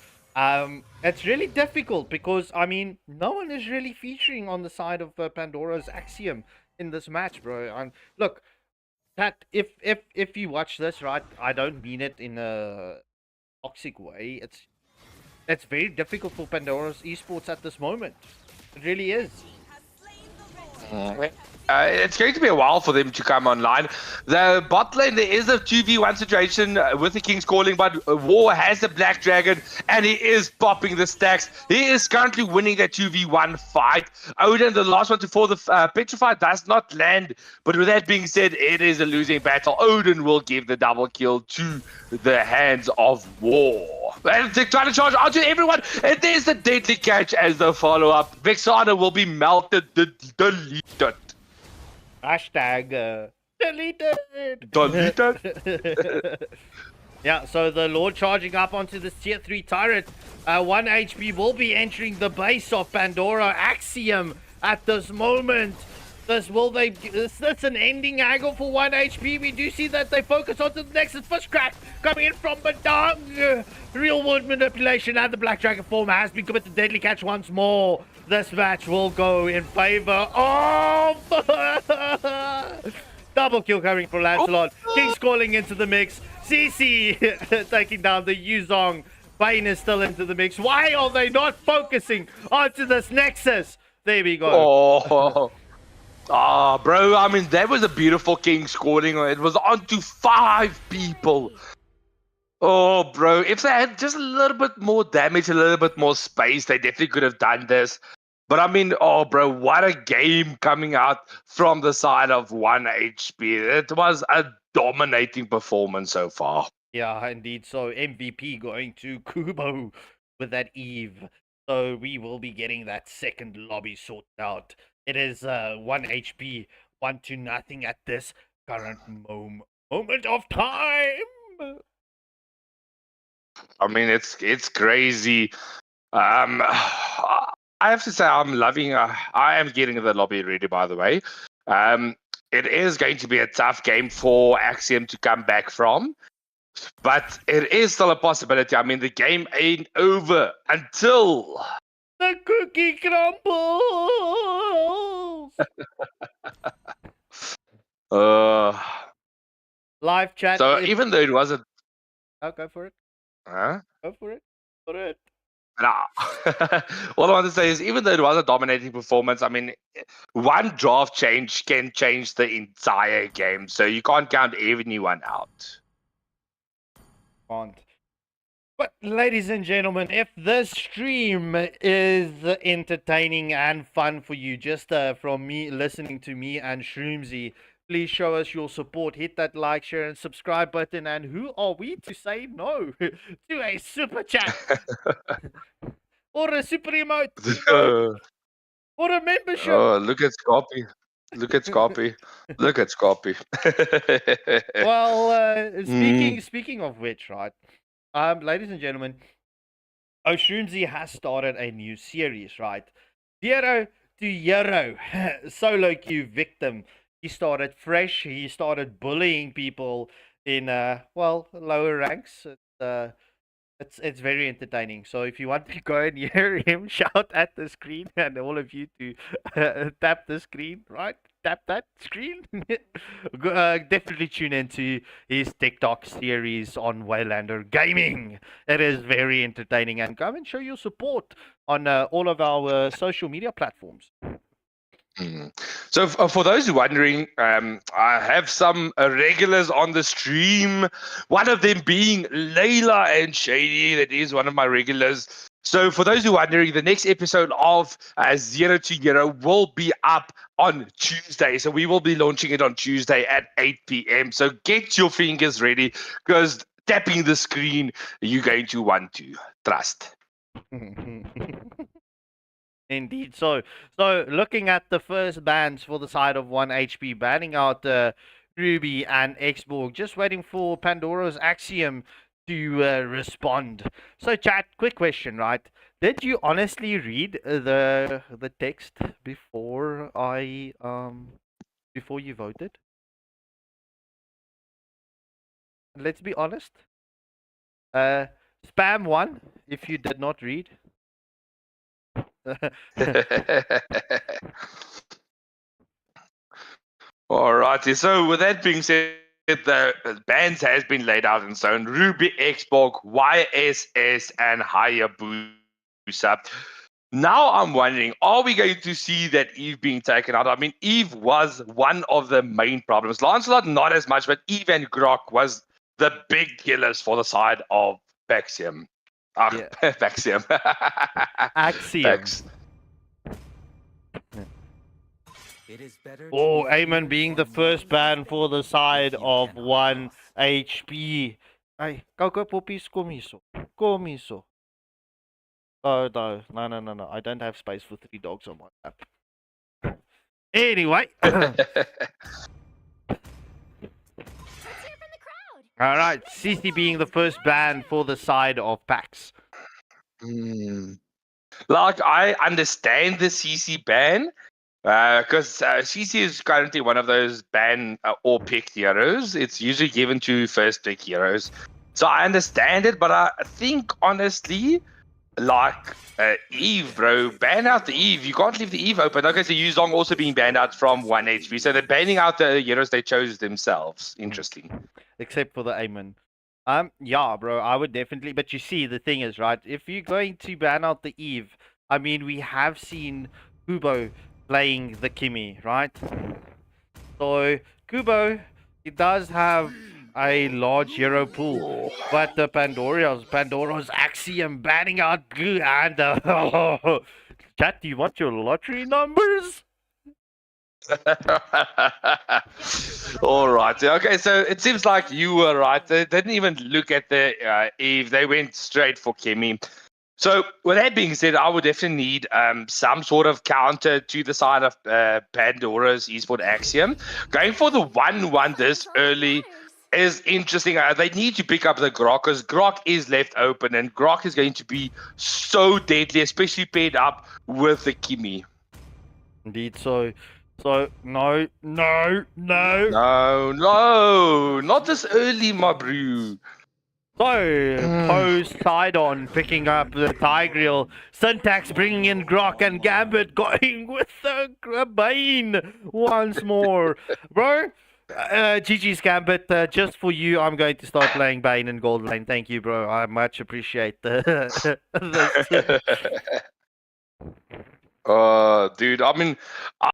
It's really difficult because, I mean, no one is really featuring on the side of Pandora's Axiom in this match, bro. And look, That if you watch this, right, I don't mean it in a toxic way. It's very difficult for Pandora's esports at this moment. It really is. It's going to be a while for them to come online. The bot lane, there is a 2v1 situation with the King's Calling, but War has the Black Dragon, and he is popping the stacks. He is currently winning that 2v1 fight. Odin, the last one to fall, the Petrified does not land, but with that being said, it is a losing battle. Odin will give the double kill to the hands of War. And they're trying to charge onto everyone, and there's the deadly catch as the follow-up. Vexana will be melted, deleted. Hashtag deleted. Deleted. Yeah, so the Lord charging up onto this tier 3 turret. 1 HP will be entering the base of Pandora. Axiom at this moment. Is this an ending angle for 1 HP? We do see that they focus onto the Nexus Fish Crack coming in from Badang. Real world manipulation and the Black Dragon form has been committed to deadly catch once more. This match will go in favor of double kill coming from Lancelot. King's calling into the mix. CC taking down the Yuzong. Bane is still into the mix. Why are they not focusing onto this Nexus? There we go. Oh, bro, I mean, that was a beautiful King's Calling. It was onto 5 people. Oh, bro, if they had just a little bit more damage, a little bit more space, they definitely could have done this. But I mean, oh, bro, what a game coming out from the side of 1 HP. It was a dominating performance so far. Yeah, indeed. So MVP going to Kubo with that Eve. So we will be getting that second lobby sorted out. It is 1 HP, 1-0 at this current moment of time. I mean, it's crazy. I have to say, I'm loving. I am getting the lobby ready, by the way. It is going to be a tough game for Axiom to come back from, but it is still a possibility. I mean, the game ain't over until the cookie crumbles. Live chat. So even though it wasn't, oh, go for it. huh? Go for it. For it. Nah. All I want to say is, even though it was a dominating performance, I mean, one draft change can change the entire game, so you can't count anyone out. Can't. But ladies and gentlemen, if this stream is entertaining and fun for you, just from me listening to me and Shroomsy, please show us your support. Hit that like, share, and subscribe button. And who are we to say no to a super chat or a super emote or a membership? Oh, look at Scorpy. Look at Scorpy. Look at Scorpy. Well, speaking of which, right? Ladies and gentlemen, Shroomsy has started a new series, right? Zero to Hero, solo queue victim. He started fresh. He started bullying people in lower ranks. It's very entertaining. So if you want to go and hear him shout at the screen, and all of you to tap the screen, right? Tap that screen. Definitely tune into his TikTok series on Waylander Gaming. It is very entertaining, and come and show your support on all of our social media platforms. So for those who are wondering, I have some regulars on the stream, one of them being Layla and Shady. That is one of my regulars. So for those who are wondering, the next episode of Zero to Hero will be up on Tuesday. So we will be launching it on Tuesday at 8 p.m. So get your fingers ready, because tapping the screen, you're going to want to. Trust. Indeed. So looking at the first bans for the side of 1 HP, banning out Ruby and Xborg, just waiting for Pandora's Axiom to respond. So chat, quick question, right? Did you honestly read the text before before you voted? Let's be honest. Spam 1 if you did not read. Alrighty, so with that being said, the bands has been laid out in zone. Ruby, Xbox, YSS, and Hayabusa. Now I'm wondering, are we going to see that Eve being taken out? I mean, Eve was one of the main problems. Lancelot, not as much, but Eve and Grok was the big killers for the side of Paxium. Yeah. Paxium. Axiom. Pax. It is better Oh, to be Eamon feared being the for first one ban for the weapon side if you of cannot 1 cross. HP. Hey, go poppies, comiso. Comiso. Oh, no. I don't have space for 3 dogs on my map. Anyway. Alright, CC being the first ban for the side of PAX. Like, I understand the CC ban, because CC is currently one of those ban or pick heroes. It's usually given to first pick heroes. So I understand it, but I think, honestly, like Eve, bro, ban out the Eve. You can't leave the Eve open. Okay, so Yuzong also being banned out from 1 HP. So they're banning out the heroes they chose themselves. Interesting. Except for the Aemon. Yeah, bro, I would definitely. But you see, the thing is, right? If you're going to ban out the Eve, I mean, we have seen Kubo playing the Kimi, right? So Kubo, he does have a large hero pool, but the Pandora's Axiom banning out Blue and chat. Do you want your lottery numbers? All right. Okay, so it seems like you were right. They didn't even look at the Eve. They went straight for Kimmy. So with that being said, I would definitely need some sort of counter to the side of Pandora's eSport Axiom. Going for the 1-1 this early is interesting. They need to pick up the Grok, because Grok is left open, and Grok is going to be so deadly, especially paired up with the Kimmy. Indeed. So no. No, not this early, my brew. So, Post Sidon picking up the Tigreal, Syntax bringing in Grok, and Gambit going with the Bane once more. Bro, GG's Gambit, just for you, I'm going to start playing Bane in Gold Lane. Thank you, bro. I much appreciate the this. Dude, I mean,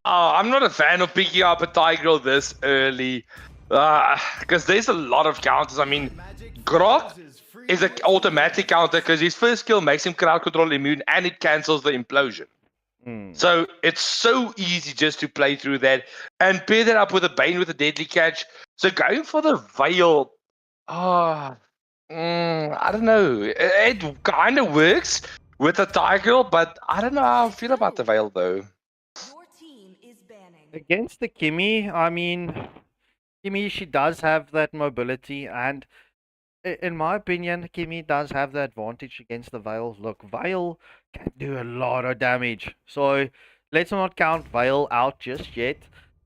I'm not a fan of picking up a Tigreal this early, because there's a lot of counters. I mean, Grok is an automatic counter because his first skill makes him crowd control immune, and it cancels the implosion. So it's so easy just to play through that and pair that up with a Bane with a deadly catch. So going for the Veil, I don't know. It kind of works with a Tigreal, but I don't know how I feel about the Veil though. Your team is banning. Against the Kimi, I mean, Kimi, she does have that mobility, and in my opinion, Kimi does have the advantage against the Veil. Look, Veil can do a lot of damage, so let's not count Veil out just yet.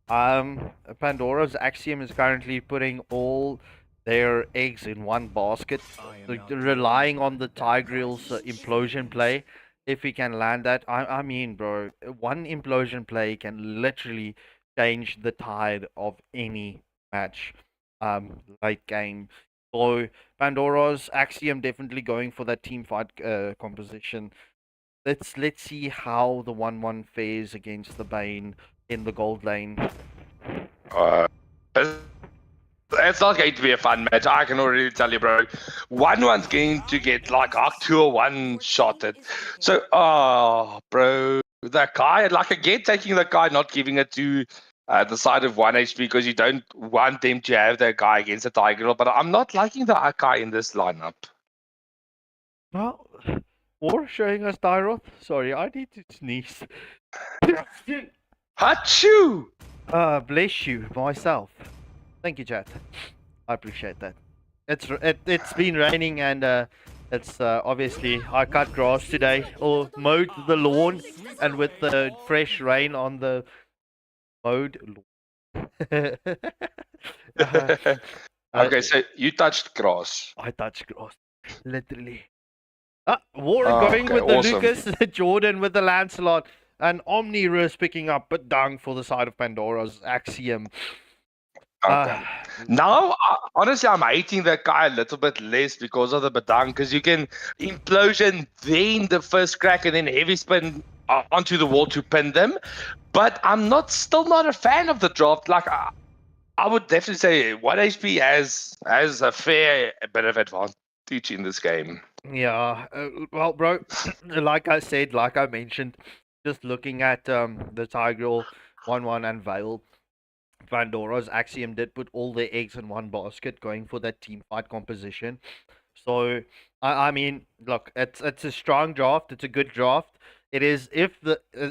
Pandora's Axiom is currently putting all their eggs in one basket, relying on the Tigreal's implosion play. If he can land that, I mean, bro, one implosion play can literally change the tide of any match, late game. So Pandora's Axiom definitely going for that team fight composition. Let's see how the 1-1 fares against the Bane in the gold lane. It's not going to be a fun match. I can already tell you, bro. 1-1's going to get like up to a one-shotted. So, bro, that guy, like, I get taking the guy, not giving it to the side of 1 HP because you don't want them to have that guy against the Tigreal, but I'm not liking the guy in this lineup. Well, or showing us Tyroth. Sorry, I need to sneeze. Achoo! Bless you, myself. Thank you, chat. I appreciate that. It's been raining, and it's obviously I cut grass today or mowed the lawn, and with the fresh rain on the mowed lawn. Okay, so you touched grass. I touched grass, literally. War Oh, going okay, with the awesome. Lucas, Jordan with the Lancelot. and Omni-Riz picking up Badang for the side of Pandora's Axiom. Okay. Now, honestly, I'm hating that guy a little bit less because of the Badang, because you can implosion, then the first crack, and then heavy spin onto the wall to pin them. But I'm still not a fan of the draft. Like, I would definitely say 1 HP has a fair bit of advantage in this game. Yeah, well, bro, like I said, like I mentioned, just looking at the Tigreal 1-1 and Veil, Pandora's Axiom did put all their eggs in one basket, going for that team fight composition. So, I mean, look, it's a strong draft. It's a good draft. It is if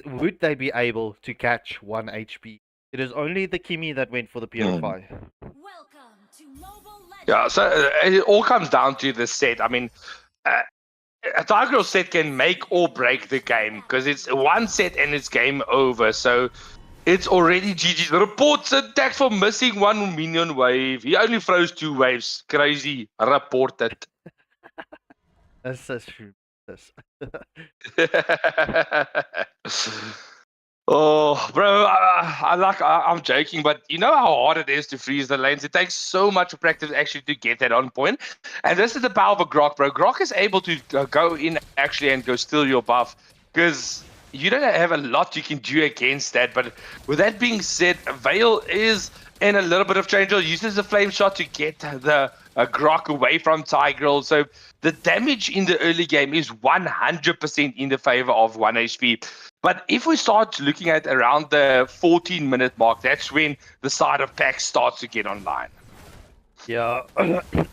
would they be able to catch 1 HP? It is only the Kimi that went for the purify. Welcome to Mobile Legends. Yeah, so it all comes down to the set. I mean, a Tigreal set can make or break the game because it's one set and it's game over. So it's already GG. The reports attacked for missing 1 minion wave. He only throws 2 waves. Crazy. Reported. That's so true. This. Oh, bro, I'm joking, but you know how hard it is to freeze the lanes? It takes so much practice actually to get that on point. And this is the power of a Grok, bro. Grok is able to go in actually and go steal your buff because you don't have a lot you can do against that. But with that being said, Veil is in a little bit of change. Uses the flame shot to get the Grok away from Tigreal. So the damage in the early game is 100% in the favor of 1 HP. But if we start looking at around the 14-minute mark, that's when the side of Pax starts to get online. Yeah,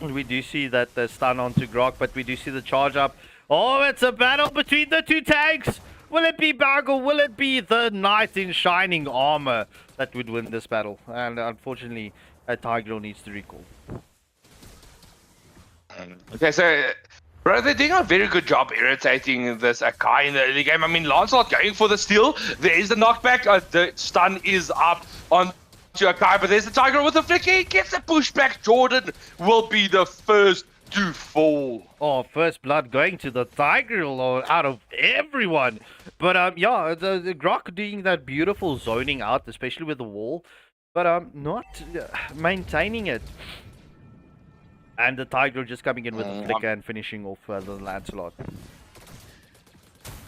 we do see that the stun onto Grok, but we do see the charge up. Oh, it's a battle between the two tanks. Will it be Bag or will it be the knight in shining armor that would win this battle? And unfortunately, Tigreal needs to recall. Okay, so, bro, they're doing a very good job irritating this Akai in the early game. I mean, Lancelot going for the steal. There is the knockback. The stun is up on to Akai, but there's the Tigreal with the flick. He gets the pushback. Jordan will be the first to fall. Oh, first blood going to the Tigreal out of everyone. But yeah, the Grok doing that beautiful zoning out, especially with the wall, but not maintaining it. And the Tigreal just coming in with the flicker and finishing off the Lancelot.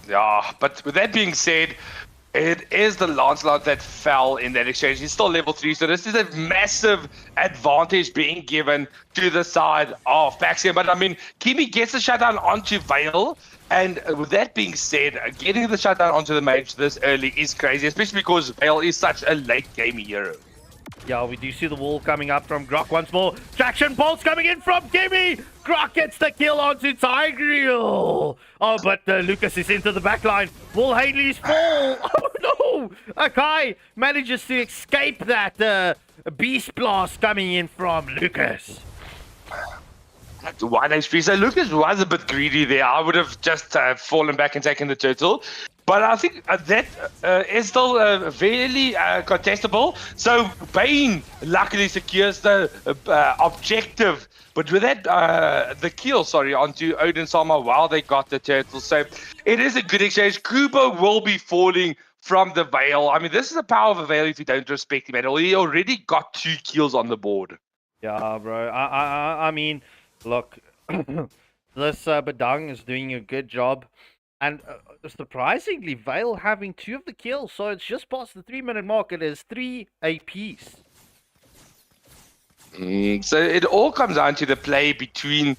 Yeah, but with that being said, it is the Lancelot that fell in that exchange. He's still level 3, so this is a massive advantage being given to the side of Axiom. But I mean, Kimi gets the shutdown onto Veil, and with that being said, getting the shutdown onto the mage this early is crazy, especially because Veil is such a late game hero. Yeah, we do see the wall coming up from Grok once more. Traction bolts coming in from Gimme. Grok gets the kill onto Tigreal. Oh, but Lucas is into the backline. Will Haley's fall? Oh, no. Akai manages to escape that beast blast coming in from Lucas. That's 1 HP. So Lucas was a bit greedy there. I would have just fallen back and taken the turtle. But I think that is still very contestable. So Bane luckily secures the objective. But with that, the kill, onto Odin Sama while they got the turtle. So it is a good exchange. Kubo will be falling from the Veil. I mean, this is the power of a Veil if you don't respect him at all. He already got 2 kills on the board. Yeah, bro. I mean, look, this Badang is doing a good job. And surprisingly, Veil having 2 of the kills, so it's just past the 3-minute mark. It is 3 apiece. So it all comes down to the play between,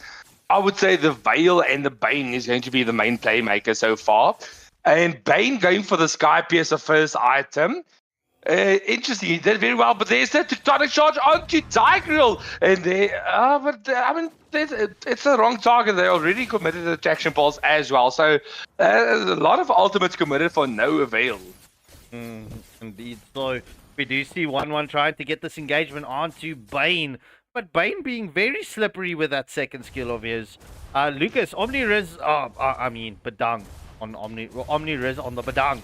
I would say, the Veil and the Bane is going to be the main playmaker so far. And Bane going for the Sky Piercer first item. Interesting, he did very well, but there's that tectonic charge onto Tigreal, and I mean, it's the wrong target. They already committed the traction pulse as well, so there's a lot of ultimates committed for no avail. Indeed, so we do see 1-1 trying to get this engagement onto Bane, but Bane being very slippery with that second skill of his. Lucas, Omni-Riz, Badang on Omni-Riz on the Badang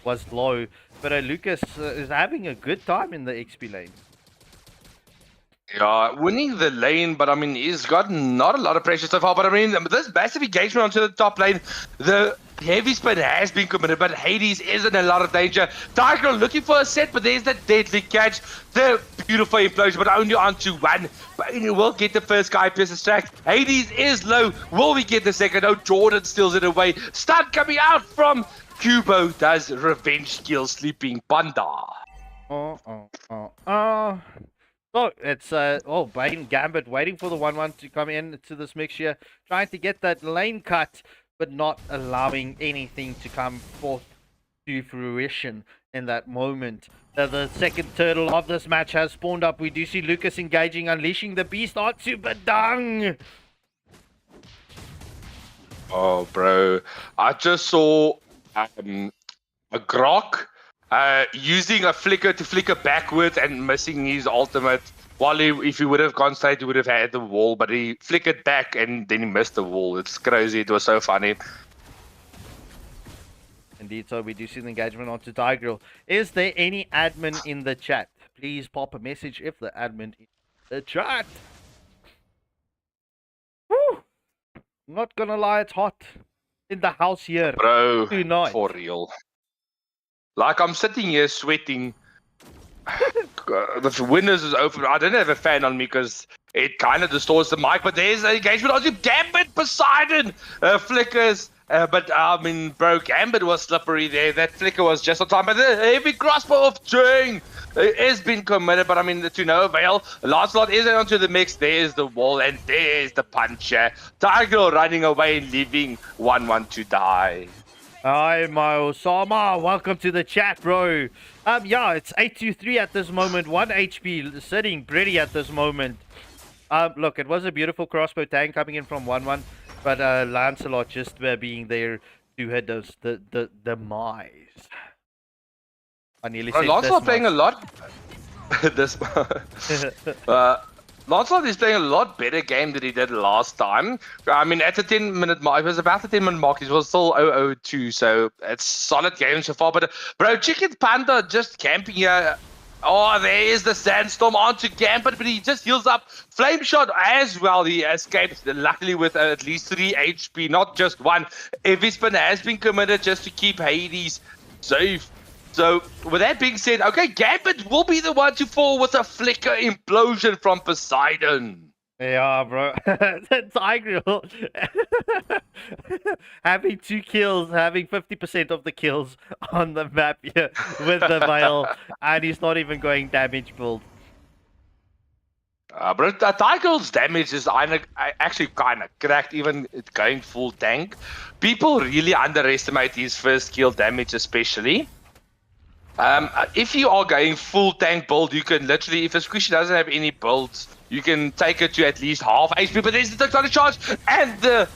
was low. But Lucas is having a good time in the XP lane. Yeah, winning the lane, but I mean, he's got not a lot of pressure so far. But I mean, this massive engagement onto the top lane, the Heavy spin has been committed, but Hades is in a lot of danger. Tiger looking for a set, but there's that deadly catch. The beautiful implosion, but only onto one. But he will get the first guy pierce track. Hades is low. Will we get the second? No, Jordan steals it away. Stun coming out from Kubo. Does revenge kill sleeping Panda. So it's Bane Gambit waiting for the 1-1 to come in to this mixture, trying to get that lane cut, but not allowing anything to come forth to fruition in that moment. The second turtle of this match has spawned up. We do see Lucas engaging, unleashing the beast onto Badang. Oh, bro. I just saw a Grok using a flicker to flicker backwards and missing his ultimate. While if he would have gone straight, he would have had the wall, but he flickered back and then he missed the wall. It's crazy. It was so funny. Indeed, so we do see the engagement onto Tigreal. Is there any admin in the chat? Please pop a message if the admin is in the chat. Woo! Not gonna lie, it's hot in the house here. Bro, Tonight. for real. Like, I'm sitting here sweating. The windows is open. I don't have a fan on me because it kind of distorts the mic, but there's an engagement onto Gambit. Poseidon flickers. But I mean, bro, Gambit was slippery there. That flicker was just on time. But the heavy crossbow of Ching has been committed, but I mean, to no avail. Lancelot is onto the mix. There's the wall, and there's the puncher. Tiger running away and leaving 1-1 to die. Hi, my Osama. Welcome to the chat, bro. Yeah, it's 823 at this moment. 1 HP sitting pretty at this moment. Look, it was a beautiful crossbow tank coming in from 1-1, but Lancelot just being there to hit the demise. I nearly said Lancelot playing a lot. This. Lancelot is playing a lot better game than he did last time. I mean, at the 10-minute mark, it was about the 10-minute mark, it was still 0-0-2, so it's solid game so far. But, bro, Chicken Panda just camping here. Oh, there is the Sandstorm onto Gambit, but he just heals up. Flame Shot as well. He escapes, luckily, with at least 3 HP, not just 1. Heavy Spin has been committed just to keep Hades safe. So, with that being said, okay, Gambit will be the one to fall with a flicker implosion from Poseidon. Yeah, bro. Tigreal having 2 kills, having 50% of the kills on the map here with the Veil, and he's not even going damage build. But Tigreal's damage is actually kind of cracked, even going full tank. People really underestimate his first kill damage, especially. If you are going full tank build, you can literally, if a squishy doesn't have any builds, you can take it to at least half HP. But there's the tectonic charge and the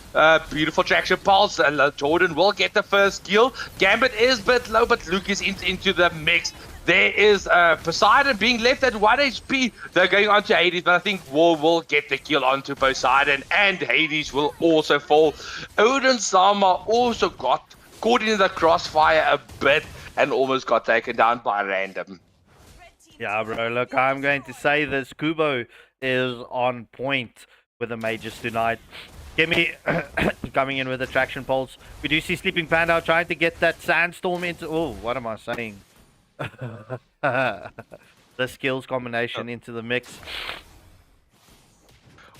beautiful traction pulse. Jordan will get the first kill. Gambit is a bit low, but Luke is into the mix. There is Poseidon being left at 1 HP. They're going on to Hades, but I think War will get the kill onto Poseidon, and Hades will also fall. Odin Sama also got caught in the crossfire a bit and almost got taken down by random. Yeah, bro, look, I'm going to say this. Kubo is on point with the mages tonight. Gimme coming in with the traction pulse. We do see Sleeping Panda trying to get that Sandstorm into... Oh, what am I saying? The skills combination into the mix.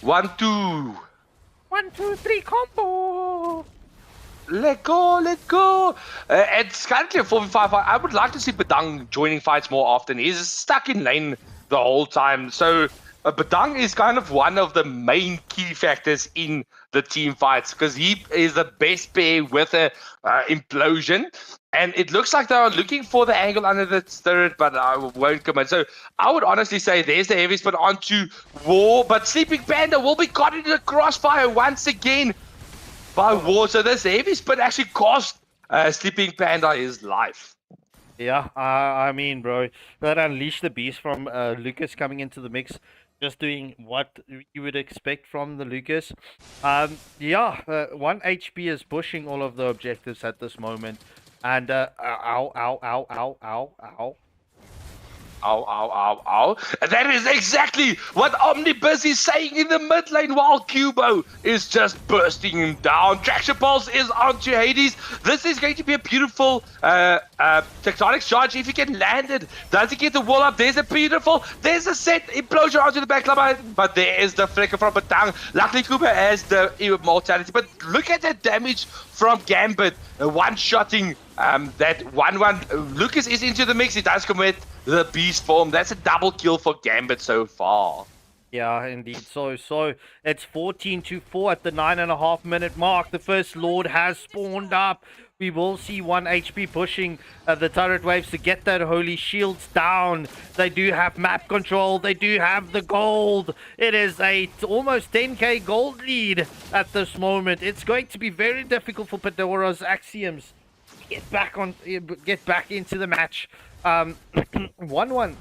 1, 2. 1, 2, 3 combo! Let go, let go. It's currently a 4v5 fight. I would like to see Badang joining fights more often. He's stuck in lane the whole time. So Badang is kind of one of the main key factors in the team fights because he is the best pair with a implosion. And it looks like they are looking for the angle under the turret, but I won't commit. So I would honestly say there's the heavy spin onto War, but Sleeping Panda will be caught in the crossfire once again by War. So this heavy spin actually cost Sleeping Panda his life. Yeah, I mean, bro, that unleash the beast from Lucas coming into the mix, just doing what you would expect from the Lucas. 1 HP is pushing all of the objectives at this moment. And ow. Ow, ow, ow, ow. And that is exactly what Omnibus is saying in the mid lane while Kubo is just bursting him down. Traction Pulse is onto Hades. This is going to be a beautiful tectonic charge if he can land it. Does he get the wall up? There's a set implosion onto the backline, but there is the flicker from Batang. Luckily, Kubo has the immortality, but look at that damage from Gambit. One-shotting that 1-1. Lucas is into the mix. He does commit the beast form. That's a double kill for Gambit so far. Yeah, indeed. So it's 14-4 at the 9.5 minute mark. The first Lord has spawned up. We will see 1 HP pushing the turret waves to get that holy shields down. They do have map control. They do have the gold. It is a almost 10k gold lead at this moment. It's going to be very difficult for Pandora's Axioms to get back into the match. 1-1.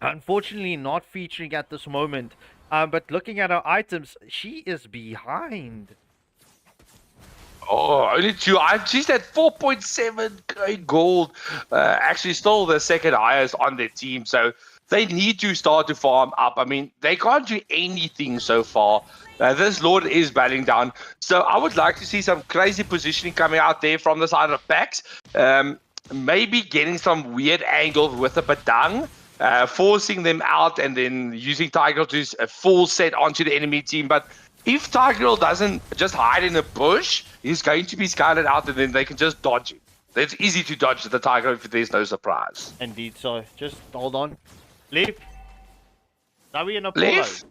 Unfortunately, not featuring at this moment. But looking at her items, she is behind. Oh, only 2. She's at 4.7k gold. Actually, still the second highest on their team. So they need to start to farm up. I mean, they can't do anything so far. This Lord is battling down. So I would like to see some crazy positioning coming out there from the side of Pax. Maybe getting some weird angle with the Badang. Forcing them out and then using Tiger to full set onto the enemy team. But if Tiger doesn't just hide in a bush, he's going to be scouted out and then they can just dodge it. It's easy to dodge the Tiger if there's no surprise. Indeed, so just hold on. Leave. Are we in a polo? Leave.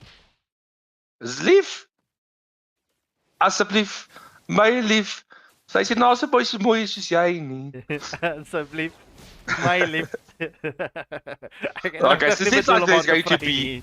Leave. Asseblief. My lief. Sy sê nou se boy so mooi soos jy nie. Asseblief. My lief. Okay, so this like there's going to be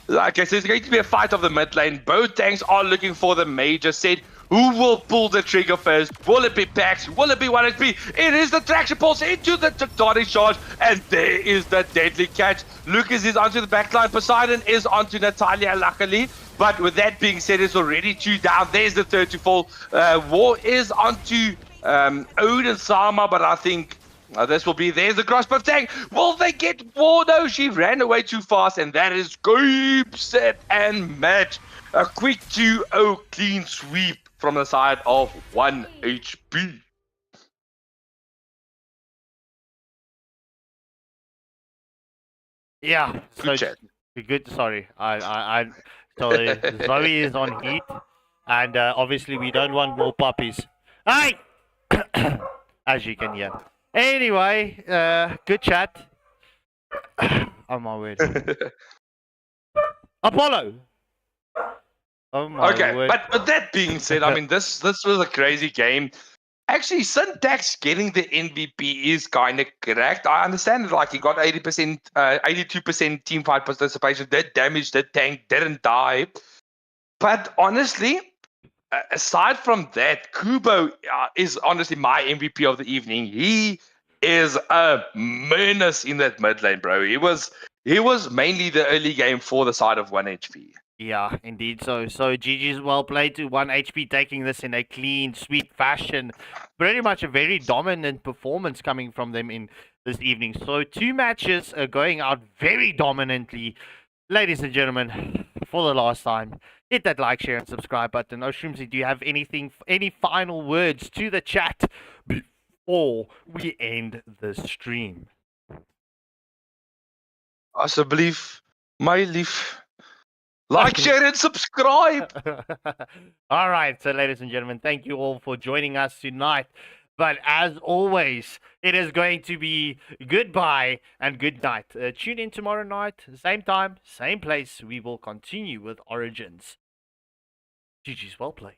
okay, so it's going to be a fight of the mid lane. Both tanks are looking for the major set. Who will pull the trigger first? Will it be Pax? Will it be 1HP? It is the traction pulse into the tectonic charge, and there is the deadly catch. Lucas is onto the backline. Poseidon is onto Natalia, luckily. But with that being said, it's already 2 down. There's the third to fall. War is onto Odin Sama, but I think this will be, there's the crossbow tank. Will they get War? No, she ran away too fast, and that is game, set, and match. A quick 2-0 clean sweep from the side of 1 HP. Yeah. Good chat. Good. Sorry. So Zoe is on heat, and obviously we don't want more puppies. Hey, as you can hear. Anyway, good chat. Oh my word. Apollo. Oh my Okay, word. but with that being said, I mean, this was a crazy game. Actually, Syntax getting the MVP is kind of correct. I understand like he got 80%, 82% team fight participation, did damage, did tank, didn't die. But honestly, aside from that, Kubo is honestly my MVP of the evening. He is a menace in that mid lane, bro. He was mainly the early game for the side of 1 HP. Yeah, indeed. So GG's well played to 1 HP, taking this in a clean, sweet fashion. Pretty much a very dominant performance coming from them in this evening. So 2 matches are going out very dominantly. Ladies and gentlemen, for the last time, hit that like, share, and subscribe button. Oshroomsy, do you have any final words to the chat before we end the stream? Asseblief, my lief. Like, share, and subscribe. All right, so ladies and gentlemen, thank you all for joining us tonight. But as always, it is going to be goodbye and good night. Tune in tomorrow night, same time, same place. We will continue with Origins. GG's well played.